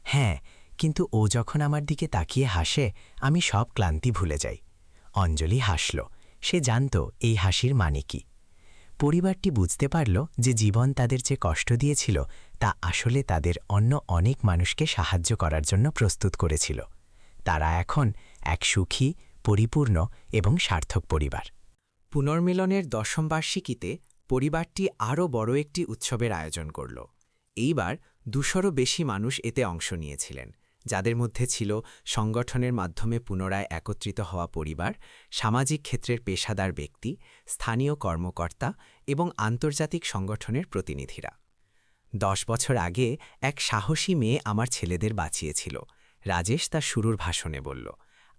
হ্যাঁ, কিন্তু ও যখন আমার দিকে তাকিয়ে হাসে আমি সব ক্লান্তি ভুলে যাই। অঞ্জলি হাসল। সে জানত এই হাসির মানে কি। পরিবারটি বুঝতে পারল যে জীবন তাদের যে কষ্ট দিয়েছিল তা আসলে তাদের অন্য অনেক মানুষকে সাহায্য করার জন্য প্রস্তুত করেছিল। তারা এখন এক সুখী, পরিপূর্ণ এবং সার্থক পরিবার। পুনর্মিলনের 10ম বার্ষিকীতে পরিবারটি আরও বড় একটি উৎসবের আয়োজন করল। এইবার 200রও বেশি মানুষ এতে অংশ নিয়েছিলেন, যাদের মধ্যে ছিল সংগঠনের মাধ্যমে পুনরায় একত্রিত হওয়া পরিবার, সামাজিক ক্ষেত্রের পেশাদার ব্যক্তি, স্থানীয় কর্মকর্তা এবং আন্তর্জাতিক সংগঠনের প্রতিনিধিরা। 10 বছর আগে এক সাহসী মেয়ে আমার ছেলেদের বাঁচিয়েছিল, রাজেশ তার শুরুর ভাষণে বলল।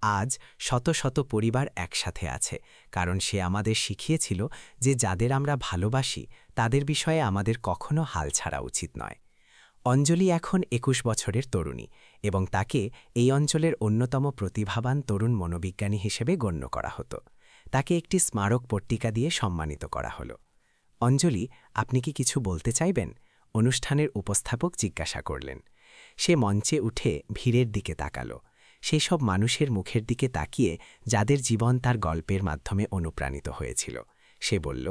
আজ শত শত পরিবার একসাথে আছে, কারণ সে আমাদের শিখিয়েছিল যে যাদের আমরা ভালোবাসি তাদের বিষয়ে আমাদের কখনো হাল ছাড়া উচিত নয়। অঞ্জলি এখন 21 বছরের তরুণী এবং তাকে এই অঞ্চলের অন্যতম প্রতিভাবান তরুণ মনোবিজ্ঞানী হিসেবে গণ্য করা হতো। তাকে একটি স্মারক পট্টিকা দিয়ে সম্মানিত করা হলো। অঞ্জলি, আপনি কি কিছু বলতে চাইবেন? অনুষ্ঠানের উপস্থাপক জিজ্ঞাসা করলেন। সে মঞ্চে উঠে ভিড়ের দিকে তাকালো, সেই সব মানুষের মুখের দিকে তাকিয়ে যাদের জীবন তার গল্পের মাধ্যমে অনুপ্রাণিত হয়েছিল। সে বলল,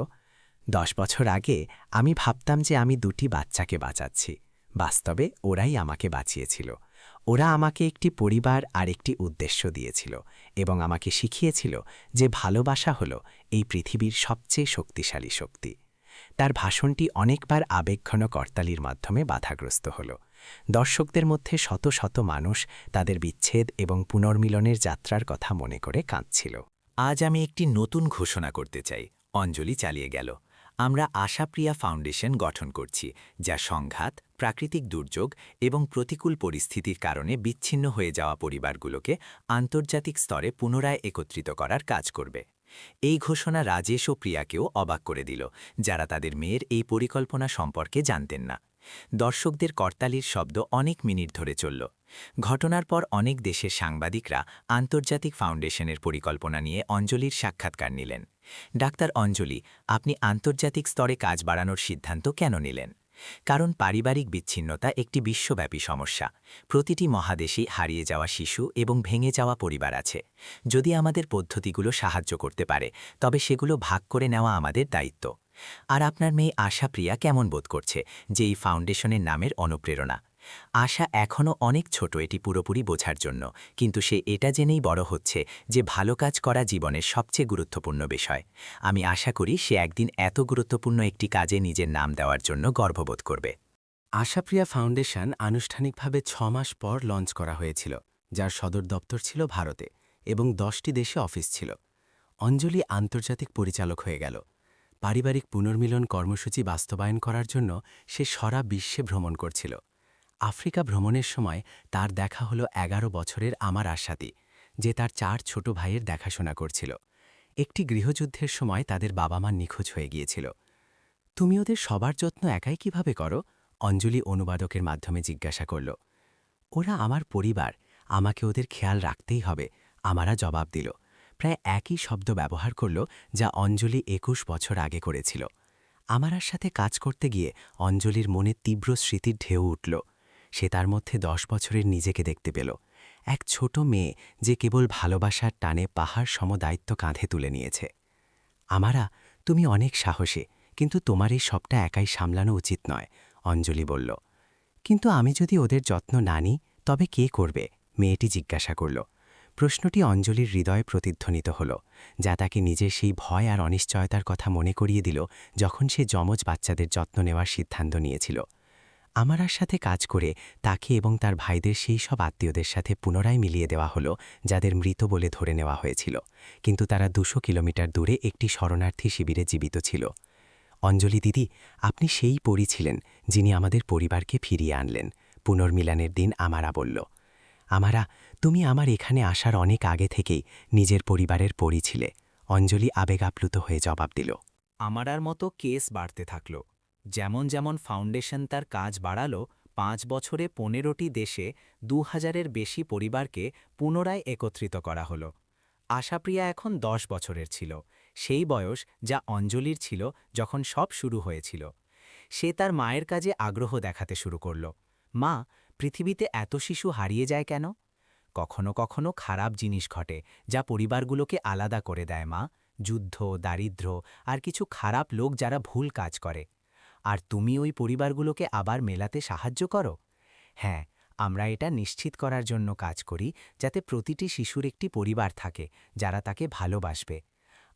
10 বছর আগে আমি ভাবতাম যে আমি 2টি বাচ্চাকে বাঁচাচ্ছি। বাস্তবে ওরাই আমাকে বাঁচিয়েছিল। ওরা আমাকে একটি পরিবার আর একটি উদ্দেশ্য দিয়েছিল এবং আমাকে শিখিয়েছিল যে ভালোবাসা হলো এই পৃথিবীর সবচেয়ে শক্তিশালী শক্তি। তার ভাষণটি অনেকবার আবেগঘন করতালির মাধ্যমে বাধাগ্রস্ত হল। দর্শকদের মধ্যে শত শত মানুষ তাদের বিচ্ছেদ এবং পুনর্মিলনের যাত্রার কথা মনে করে কাঁদছিল। আজ আমি একটি নতুন ঘোষণা করতে চাই, অঞ্জলি চালিয়ে গেল। আমরা আশাপ্রিয়া ফাউন্ডেশন গঠন করছি, যা সংঘাত, প্রাকৃতিক দুর্যোগ এবং প্রতিকূল পরিস্থিতির কারণে বিচ্ছিন্ন হয়ে যাওয়া পরিবারগুলোকে আন্তর্জাতিক স্তরে পুনরায় একত্রিত করার কাজ করবে। এই ঘোষণা রাজেশ ও প্রিয়াকেও অবাক করে দিল, যারা তাদের মেয়ের এই পরিকল্পনা সম্পর্কে জানতেন না। দর্শকদের করতালির শব্দ অনেক মিনিট ধরে চলল। ঘটনার পর অনেক দেশের সাংবাদিকরা আন্তর্জাতিক ফাউন্ডেশনের পরিকল্পনা নিয়ে অঞ্জলির সাক্ষাৎকার নিলেন। ডাক্তার অঞ্জলি, আপনি আন্তর্জাতিক স্তরে কাজ বাড়ানোর সিদ্ধান্ত কেন নিলেন? কারণ পারিবারিক বিচ্ছিন্নতা একটি বিশ্বব্যাপী সমস্যা। প্রতিটি মহাদেশেই হারিয়ে যাওয়া শিশু এবং ভেঙে যাওয়া পরিবার আছে। যদি আমাদের পদ্ধতিগুলো সাহায্য করতে পারে তবে সেগুলো ভাগ করে নেওয়া আমাদের দায়িত্ব। আর আপনার মেয়ে আশাপ্রিয়া কেমন বোধ করছে যে এই ফাউন্ডেশনের নামের অনুপ্রেরণা? আশা এখনও অনেক ছোট এটি পুরোপুরি বোঝার জন্য, কিন্তু সে এটা জেনেই বড় হচ্ছে যে ভালো কাজ করা জীবনের সবচেয়ে গুরুত্বপূর্ণ বিষয়। আমি আশা করি সে একদিন এত গুরুত্বপূর্ণ একটি কাজে নিজের নাম দেওয়ার জন্য গর্ববোধ করবে। আশাপ্রিয়া ফাউন্ডেশন আনুষ্ঠানিকভাবে 6 মাস পর লঞ্চ করা হয়েছিল, যার সদর দপ্তর ছিল ভারতে এবং 10টি দেশে অফিস ছিল। অঞ্জলি আন্তর্জাতিক পরিচালক হয়ে গেল। পারিবারিক পুনর্মিলন কর্মসূচি বাস্তবায়ন করার জন্য সে সারা বিশ্বে ভ্রমণ করছিল। আফ্রিকা ভ্রমণের সময় তার দেখা হলো 11 বছরের আমার আশাতি, যে তার 4 ছোট ভাইয়ের দেখাশোনা করছিল। একটি গৃহযুদ্ধের সময় তাদের বাবা মা নিখোঁজ হয়ে গিয়েছিল। তুমি ওদের সবার যত্ন একাই কিভাবে করো? অঞ্জলি অনুবাদকের মাধ্যমে জিজ্ঞাসা করল। ওরা আমার পরিবার, আমাকে ওদের খেয়াল রাখতেই হবে, আমারা জবাব দিল। প্রায় একই শব্দ ব্যবহার করল যা অঞ্জলি 21 বছর আগে করেছিল। আমারার সাথে কাজ করতে গিয়ে অঞ্জলির মনে তীব্র স্মৃতির ঢেউ উঠল। সে তার মধ্যে 10 বছরের নিজেকে দেখতে পেল, এক ছোট মেয়ে যে কেবল ভালোবাসার টানে পাহাড় সম দায়িত্ব কাঁধে তুলে নিয়েছে। আমারা, তুমি অনেক সাহসী, কিন্তু তোমার এই সবটা একাই সামলানো উচিত নয়, অঞ্জলি বলল। কিন্তু আমি যদি ওদের যত্ন না নিই তবে কে করবে? মেয়েটি জিজ্ঞাসা করল। প্রশ্নটি অঞ্জলির হৃদয়ে প্রতিধ্বনিত হল, যা তাকে নিজের সেই ভয় আর অনিশ্চয়তার কথা মনে করিয়ে দিল যখন সে যমজ বাচ্চাদের যত্ন নেওয়ার সিদ্ধান্ত নিয়েছিল। আমারার সাথে কাজ করে তাকে এবং তার ভাইদের সেই সব আত্মীয়দের সাথে পুনরায় মিলিয়ে দেওয়া হলো যাদের মৃত বলে ধরে নেওয়া হয়েছিল, কিন্তু তারা 200 কিলোমিটার দূরে একটি শরণার্থী শিবিরে জীবিত ছিল। অঞ্জলি দিদি, আপনি সেই পরী ছিলেন যিনি আমাদের পরিবারকে ফিরিয়ে আনলেন, পুনর্মিলনের দিন আমারা বলল। আমারা, তুমি আমার এখানে আসার অনেক আগে থেকেই নিজের পরিবারের পরী ছিলে, অঞ্জলি আবেগ আপ্লুত হয়ে জবাব দিল। আমারার মতো কেস বাড়তে থাকল। যেমন যেমন ফাউন্ডেশন তার কাজ বাড়ালো, 5 বছরে 15টি দেশে 2000-এর বেশি পরিবারকে পুনরায় একত্রিত করা হলো। আশাপ্রিয়া এখন 10 বছরের ছিল, সেই বয়স যা অঞ্জলির ছিল যখন সব শুরু হয়েছিল। সে তার মায়ের কাজে আগ্রহ দেখাতে শুরু করল। মা, পৃথিবীতে এত শিশু হারিয়ে যায় কেন? কখনো কখনো খারাপ জিনিস ঘটে যা পরিবারগুলোকে আলাদা করে দেয় মা, যুদ্ধ, দারিদ্র্য আর কিছু খারাপ লোক যারা ভুল কাজ করে। আর তুমি ওই পরিবারগুলোকে আবার মেলাতে সাহায্য করো। হ্যাঁ, আমরা এটা নিশ্চিত করার জন্য কাজ করি যাতে প্রতিটি শিশুর একটি পরিবার থাকে যারা তাকে ভালোবাসবে।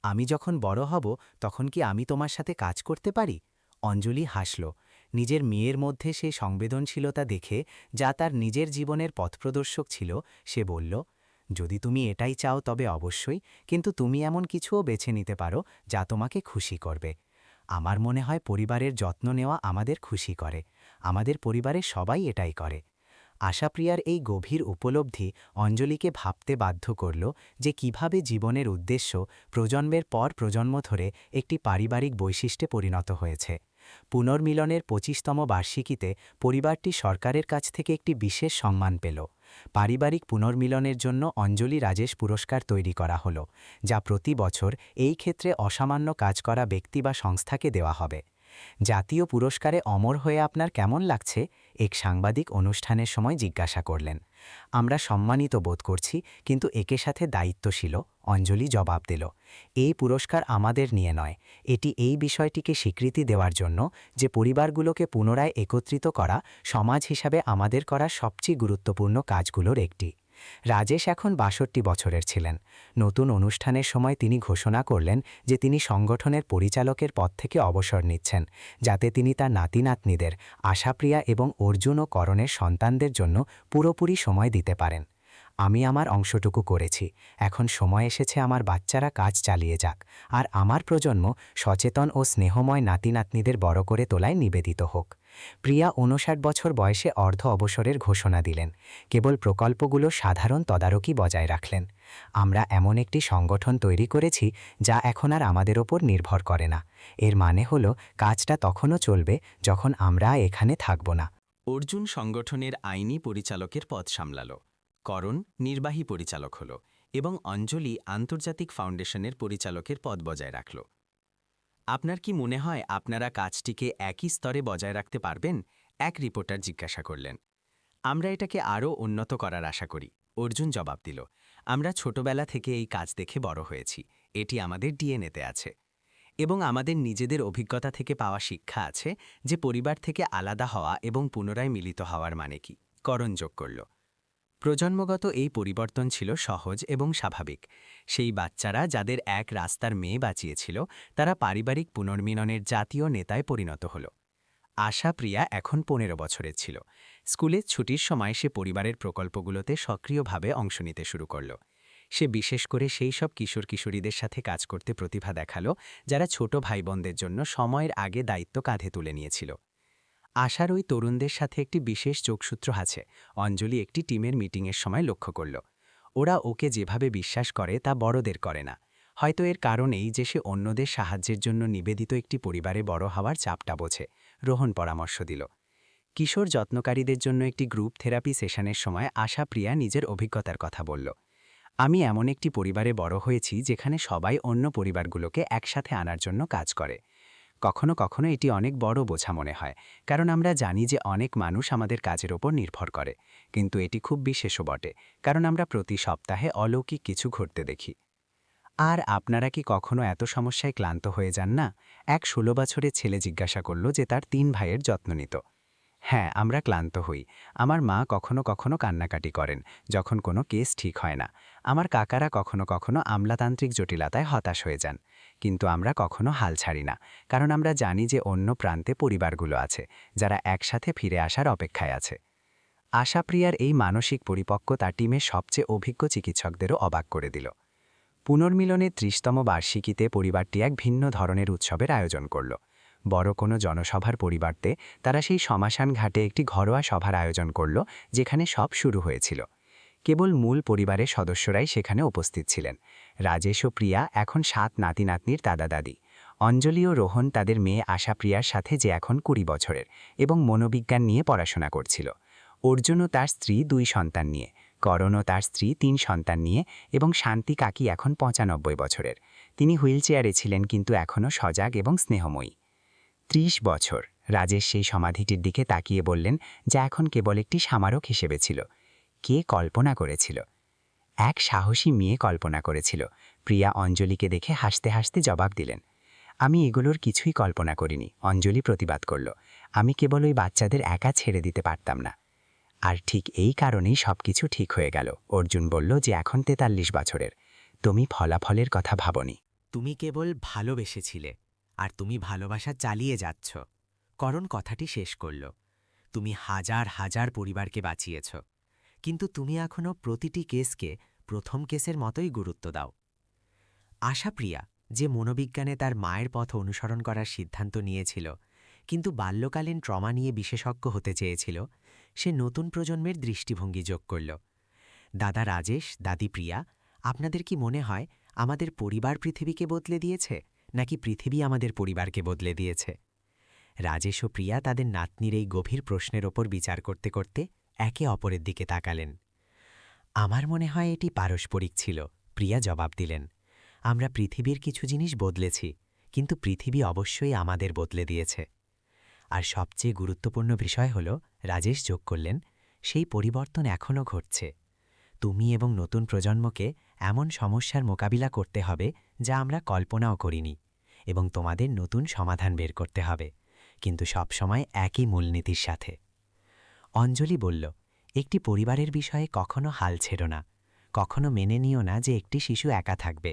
আমি যখন বড় হব তখন কি আমি তোমার সাথে কাজ করতে পারি? অঞ্জলি হাসল, নিজের মেয়ের মধ্যে সেই সংবেদনশীলতা দেখে যা তার নিজের জীবনের পথপ্রদর্শক ছিল। সে বলল, যদি তুমি এটাই চাও তবে অবশ্যই, কিন্তু তুমি এমন কিছুও বেছে নিতে পারো যা তোমাকে খুশি করবে। আমার মনে হয় পরিবারের যত্ন নেওয়া আমাদের খুশি করে। আমাদের পরিবারে সবাই এটাই করে। আশাপ্রিয়ার এই গভীর উপলব্ধি অঞ্জলিকে ভাবতে বাধ্য করল যে কিভাবে জীবনের উদ্দেশ্য প্রজন্মের পর প্রজন্ম ধরে একটি পারিবারিক বৈশিষ্ট্যে পরিণত হয়েছে। পুনর্মিলনের 25তম বার্ষিকীতে পরিবারটি সরকারের কাছ থেকে একটি বিশেষ সম্মান পেল। পারিবারিক পুনর্মিলনের জন্য অঞ্জলি রাজেশ পুরস্কার তৈরি করা হলো, যা প্রতি বছর এই ক্ষেত্রে অসামান্য কাজ করা ব্যক্তি বা সংস্থাকে দেওয়া হবে। জাতীয় পুরস্কারে অমর হয়ে আপনার কেমন লাগছে? এক সাংবাদিক অনুষ্ঠানের সময় জিজ্ঞাসা করলেন। আমরা সম্মানিত বোধ করছি, কিন্তু একে সাথে দায়িত্বশীল, অঞ্জলি জবাব দিল। এই পুরস্কার আমাদের নিয়ে নয়, এটি এই বিষয়টিকে স্বীকৃতি দেওয়ার জন্য যে পরিবারগুলোকে পুনরায় একত্রিত করা সমাজ হিসাবে আমাদের করা সবচেয়ে গুরুত্বপূর্ণ কাজগুলোর একটি। রাজেশ এখন 62 বছরের ছিলেন। নতুন অনুষ্ঠানের সময় তিনি ঘোষণা করলেন যে তিনি সংগঠনের পরিচালকের পদ থেকে অবসর নিচ্ছেন, যাতে তিনি তার নাতি-নাতনিদের, আশাপ্রিয়া এবং অর্জুন ও করণের সন্তানদের জন্য পুরোপুরি সময় দিতে পারেন। আমি আমার অংশটুকু করেছি, এখন সময় এসেছে আমার বাচ্চারা কাজ চালিয়ে যাক, আর আমার প্রজন্ম সচেতন ও স্নেহময় নাতি-নাতনিদের বড় করে তোলায় নিবেদিত হোক। প্রিয়া 59 বছর বয়সে অর্ধ অবসরের ঘোষণা দিলেন, কেবল প্রকল্পগুলো সাধারণ তদারকি বজায় রাখলেন। আমরা এমন একটি সংগঠন তৈরি করেছি যা এখন আর আমাদের ওপর নির্ভর করে না। এর মানে হলো কাজটা তখনও চলবে যখন আমরা এখানে থাকব না। অর্জুন সংগঠনের আইনি পরিচালকের পদ সামলাল, করণ নির্বাহী পরিচালক হল এবং অঞ্জলি আন্তর্জাতিক ফাউন্ডেশনের পরিচালকের পদ বজায় রাখল। আপনার কি মনে হয় আপনারা কাজটিকে একই স্তরে বজায় রাখতে পারবেন? এক রিপোর্টার জিজ্ঞাসা করলেন। আমরা এটাকে আরও উন্নত করার আশা করি, অর্জুন জবাব দিল। আমরা ছোটবেলা থেকে এই কাজ দেখে বড় হয়েছি, এটি আমাদের ডিএনএতে আছে এবং আমাদের নিজেদের অভিজ্ঞতা থেকে পাওয়া শিক্ষা আছে যে পরিবার থেকে আলাদা হওয়া এবং পুনরায় মিলিত হওয়ার মানে কি। করণ যোগ করল, প্রজন্মগত এই পরিবর্তন ছিল সহজ এবং স্বাভাবিক। সেই বাচ্চারা যাদের এক রাস্তার মেয়ে বাঁচিয়েছিল তারা পারিবারিক পুনর্মিলনের জাতীয় নেতায় পরিণত হল। আশাপ্রিয়া এখন 15 বছরের ছিল। স্কুলের ছুটির সময় সে পরিবারের প্রকল্পগুলোতে সক্রিয়ভাবে অংশ নিতে শুরু করল। সে বিশেষ করে সেই সব কিশোর কিশোরীদের সাথে কাজ করতে প্রতিভা দেখালো যারা ছোট ভাই বোনদের জন্য সময়ের আগে দায়িত্ব কাঁধে তুলে নিয়েছিল। আশার ওই তরুণদের সাথে একটি বিশেষ যোগসূত্র আছে, অঞ্জলি একটি টিমের মিটিংয়ের সময় লক্ষ্য করল। ওরা ওকে যেভাবে বিশ্বাস করে তা বড়দের করে না। হয়তো এর কারণেই যে সে অন্যদের সাহায্যের জন্য নিবেদিত একটি পরিবারে বড় হওয়ার চাপটা বোঝে। রোহন পরামর্শ দিল। কিশোর যত্নকারীদের জন্য একটি গ্রুপ থেরাপি সেশনের সময় আশাপ্রিয়া নিজের অভিজ্ঞতার কথা বলল। আমি এমন একটি পরিবারে বড় হয়েছি যেখানে সবাই অন্য পরিবারগুলোকে একসাথে আনার জন্য কাজ করে। কখনো কখনো এটি অনেক বড় বোঝা মনে হয়, কারণ আমরা জানি যে অনেক মানুষ আমাদের কাজের ওপর নির্ভর করে, কিন্তু এটি খুব বিশেষও বটে, কারণ আমরা প্রতি সপ্তাহে অলৌকিক কিছু ঘটতে দেখি। আর আপনারা কি কখনো এত সমস্যায় ক্লান্ত হয়ে যান না? এক 16 বছরের ছেলে জিজ্ঞাসা করল যে তার 3 ভাইয়ের যত্ন নিত। হ্যাঁ, আমরা ক্লান্ত হই। আমার মা কখনো কখনো কান্নাকাটি করেন যখন কোনো কেস ঠিক হয় না। আমার কাকারা কখনো কখনো আমলাতান্ত্রিক জটিলতায় হতাশ হয়ে যান। কিন্তু আমরা কখনো হাল ছাড়ি না, কারণ আমরা জানি যে অন্য প্রান্তে পরিবারগুলো আছে যারা একসাথে ফিরে আসার অপেক্ষায় আছে। আশাপ্রিয়ার এই মানসিক পরিপক্কতা টিমের সবচেয়ে অভিজ্ঞ চিকিৎসকদেরও অবাক করে দিল। পুনর্মিলনের ৩০তম বার্ষিকীতে পরিবারটি এক ভিন্ন ধরনের উৎসবের আয়োজন করল। বড় কোনো জনসভার পরিবর্তে তারা সেই শ্মশান ঘাটে একটি ঘরোয়া সভার আয়োজন করল, যেখানে সব শুরু হয়েছিল। কেবল মূল পরিবারের সদস্যরাই সেখানে উপস্থিত ছিলেন। রাজেশ ও প্রিয়া এখন ৭ নাতি-নাতনির দাদা-দাদি। অঞ্জলি ও রোহন তাদের মেয়ে আশাপ্রিয়ার সাথে, যে এখন ২০ বছরের এবং মনোবিজ্ঞান নিয়ে পড়াশোনা করছিল। অর্জুন ও তার স্ত্রী ২ সন্তান নিয়ে, করণ ও তার স্ত্রী ৩ সন্তান নিয়ে, এবং শান্তি কাকি এখন ৯৫ বছরের। তিনি হুইলচেয়ারে ছিলেন কিন্তু এখনও সজাগ এবং স্নেহময়ী। ৩০ বছর। রাজেশ সেই সমাধিটির দিকে তাকিয়ে বললেন, যা এখন কেবল একটি স্মারক হিসেবে ছিল। কে কল্পনা করেছিল? এক সাহসী মেয়ে কল্পনা করেছিল। প্রিয়া অঞ্জলিকে দেখে হাসতে হাসতে জবাব দিলেন, আমি এগুলোর কিছুই কল্পনা করিনি। অঞ্জলি প্রতিবাদ করল, আমি কেবল ওই বাচ্চাদের একা ছেড়ে দিতে পারতাম না। আর ঠিক এই কারণেই সবকিছু ঠিক হয়ে গেল। অর্জুন বলল যে এখন ৪৩ বছরের। তুমি ফলাফলের কথা ভাবনি। তুমি কেবল ভালোবেসেছিলে, আর তুমি ভালোবাসা চালিয়ে যাচ্ছ। করণ কথাটি শেষ করল। তুমি হাজার হাজার পরিবারকে বাঁচিয়েছ, কিন্তু তুমি এখনও প্রতিটি কেসকে প্রথম কেসের মতোই গুরুত্ব দাও। আশাপ্রিয়া, যে মনোবিজ্ঞানে তার মায়ের পথ অনুসরণ করার সিদ্ধান্ত নিয়েছিল, কিন্তু বাল্যকালীন ট্রমা নিয়ে বিশেষজ্ঞ হতে চেয়েছিল, সে নতুন প্রজন্মের দৃষ্টিভঙ্গি যোগ করল। দাদা রাজেশ, দাদি প্রিয়া, আপনাদের কি মনে হয় আমাদের পরিবার পৃথিবীকে বদলে দিয়েছে, নাকি পৃথিবী আমাদের পরিবারকে বদলে দিয়েছে? রাজেশ ও প্রিয়া তাদের নাতনির এই গভীর প্রশ্নের ওপর বিচার করতে করতে একে অপরের দিকে তাকালেন। আমার মনে হয় এটি পারস্পরিক ছিল, প্রিয়া জবাব দিলেন। আমরা পৃথিবীর কিছু জিনিস বদলেছি, কিন্তু পৃথিবী অবশ্যই আমাদের বদলে দিয়েছে। আর সবচেয়ে গুরুত্বপূর্ণ বিষয় হল, রাজেশ যোগ করলেন, সেই পরিবর্তন এখনও ঘটছে। তুমি এবং নতুন প্রজন্মকে এমন সমস্যার মোকাবিলা করতে হবে যা আমরা কল্পনাও করিনি, এবং তোমাদের নতুন সমাধান বের করতে হবে, কিন্তু সবসময় একই মূলনীতির সাথে। অঞ্জলি বলল, একটি পরিবারের বিষয়ে কখনো হাল ছেড়ো না। কখনো মেনে নিও না যে একটি শিশু একা থাকবে।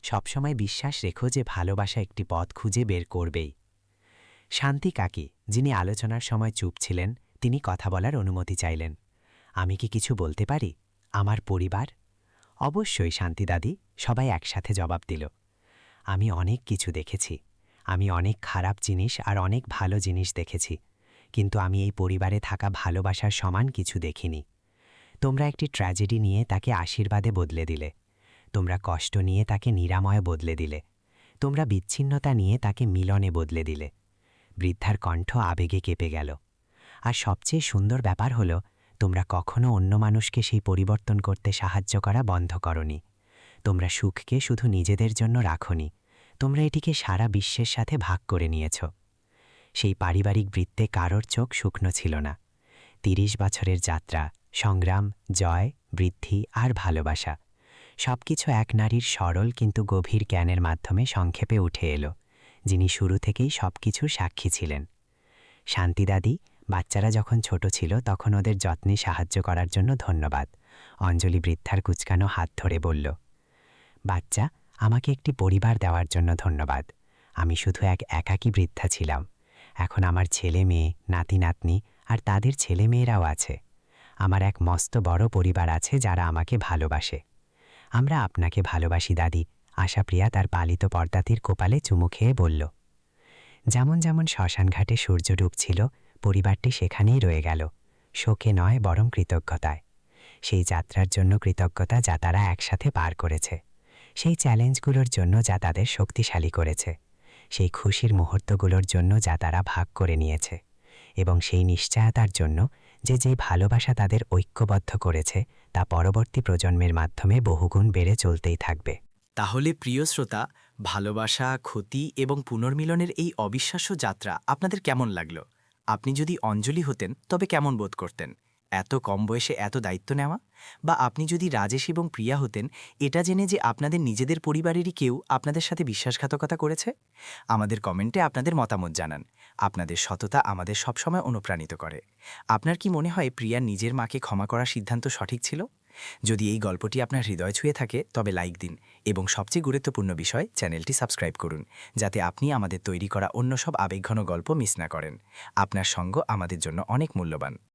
সবসময় বিশ্বাস রেখো যে ভালোবাসা একটি পথ খুঁজে বের করবেই। শান্তি কাকি, যিনি আলোচনার সময় চুপ ছিলেন, তিনি কথা বলার অনুমতি চাইলেন। আমি কি কিছু বলতে পারি? আমার পরিবার? অবশ্যই শান্তি দাদি, সবাই একসাথে জবাব দিল। আমি অনেক কিছু দেখেছি। আমি অনেক খারাপ জিনিস আর অনেক ভালো জিনিস দেখেছি, কিন্তু আমি এই পরিবারে থাকা ভালোবাসার সমান কিছু দেখিনি। তোমরা একটি ট্র্যাজেডি নিয়ে তাকে আশীর্বাদে বদলে দিলে। তোমরা কষ্ট নিয়ে তাকে নিরাময়ে বদলে দিলে। তোমরা বিচ্ছিন্নতা নিয়ে তাকে মিলনে বদলে দিলে। বৃদ্ধার কণ্ঠ আবেগে কেঁপে গেল। আর সবচেয়ে সুন্দর ব্যাপার হল, তোমরা কখনো অন্য মানুষকে সেই পরিবর্তন করতে সাহায্য করা বন্ধ করনি। তোমরা সুখকে শুধু নিজেদের জন্য রাখনি, তোমরা এটিকে সারা বিশ্বের সাথে ভাগ করে নিয়েছ। সেই পারিবারিক বৃত্তে কারোর চোখ শুকনো ছিল না। ৩০ বছরের যাত্রা, সংগ্রাম, জয়, বৃদ্ধি আর ভালোবাসা, সবকিছু এক নারীর সরল কিন্তু গভীর জ্ঞানের মাধ্যমে সংক্ষেপে উঠে এলো, যিনি শুরু থেকেই সবকিছুর সাক্ষী ছিলেন। শান্তি দাদি, বাচ্চারা যখন ছোট ছিল তখন ওদের যত্নে সাহায্য করার জন্য ধন্যবাদ। অঞ্জলি বৃদ্ধার কুচকানো হাত ধরে বলল, বাচ্চা, আমাকে একটি পরিবার দেওয়ার জন্য ধন্যবাদ। আমি শুধু এক একাকী বৃদ্ধা ছিলাম। এখন আমার ছেলে মেয়ে, নাতি নাতনি আর তাদের ছেলে মেয়েরাও আছে। আমার এক মস্ত বড় পরিবার আছে যারা আমাকে ভালোবাসে। আমরা আপনাকে ভালোবাসি দাদি, আশাপ্রিয়া তার পালিত পর্দাতির কোপালে চুমু খেয়ে বলল। যেমন যেমন শ্মশানঘাটে সূর্য ডুবছিল, পরিবারটি সেখানেই রয়ে গেল, শোকে নয় বরং কৃতজ্ঞতায়। সেই যাত্রার জন্য কৃতজ্ঞতা যা তারা একসাথে পার করেছে, সেই চ্যালেঞ্জগুলোর জন্য যা তাদের শক্তিশালী করেছে, সেই খুশির মুহূর্তগুলোর জন্য যা তারা ভাগ করে নিয়েছে, এবং সেই নিশ্চয়তার জন্য যে যেই ভালোবাসা তাদের ঐক্যবদ্ধ করেছে তা পরবর্তী প্রজন্মের মাধ্যমে বহুগুণ বেড়ে চলতেই থাকবে। তাহলে প্রিয় শ্রোতা, ভালোবাসা, ক্ষতি এবং পুনর্মিলনের এই অবিশ্বাস্য যাত্রা আপনাদের কেমন লাগলো? আপনি যদি অঞ্জলি হতেন তবে কেমন বোধ করতেন? এত কম বয়সে এত দায়িত্ব নেওয়া? বা আপনি যদি রাজেশ এবং প্রিয়া হতেন, এটা জেনে যে আপনাদের নিজেদের পরিবারেরই কেউ আপনাদের সাথে বিশ্বাসঘাতকতা করেছে? আমাদের কমেন্টে আপনাদের মতামত জানান। আপনাদের সততা আমাদের সবসময় অনুপ্রাণিত করে। আপনার কি মনে হয় প্রিয়া নিজের মাকে ক্ষমা করার সিদ্ধান্ত সঠিক ছিল? যদি এই গল্পটি আপনার হৃদয় ছুঁয়ে থাকে তবে লাইক দিন এবং সবচেয়ে গুরুত্বপূর্ণ বিষয় চ্যানেলটি সাবস্ক্রাইব করুন, যাতে আপনি আমাদের তৈরি করা অন্য সব আবেগঘন গল্প মিস না করেন। আপনার সঙ্গ আমাদের জন্য অনেক মূল্যবান।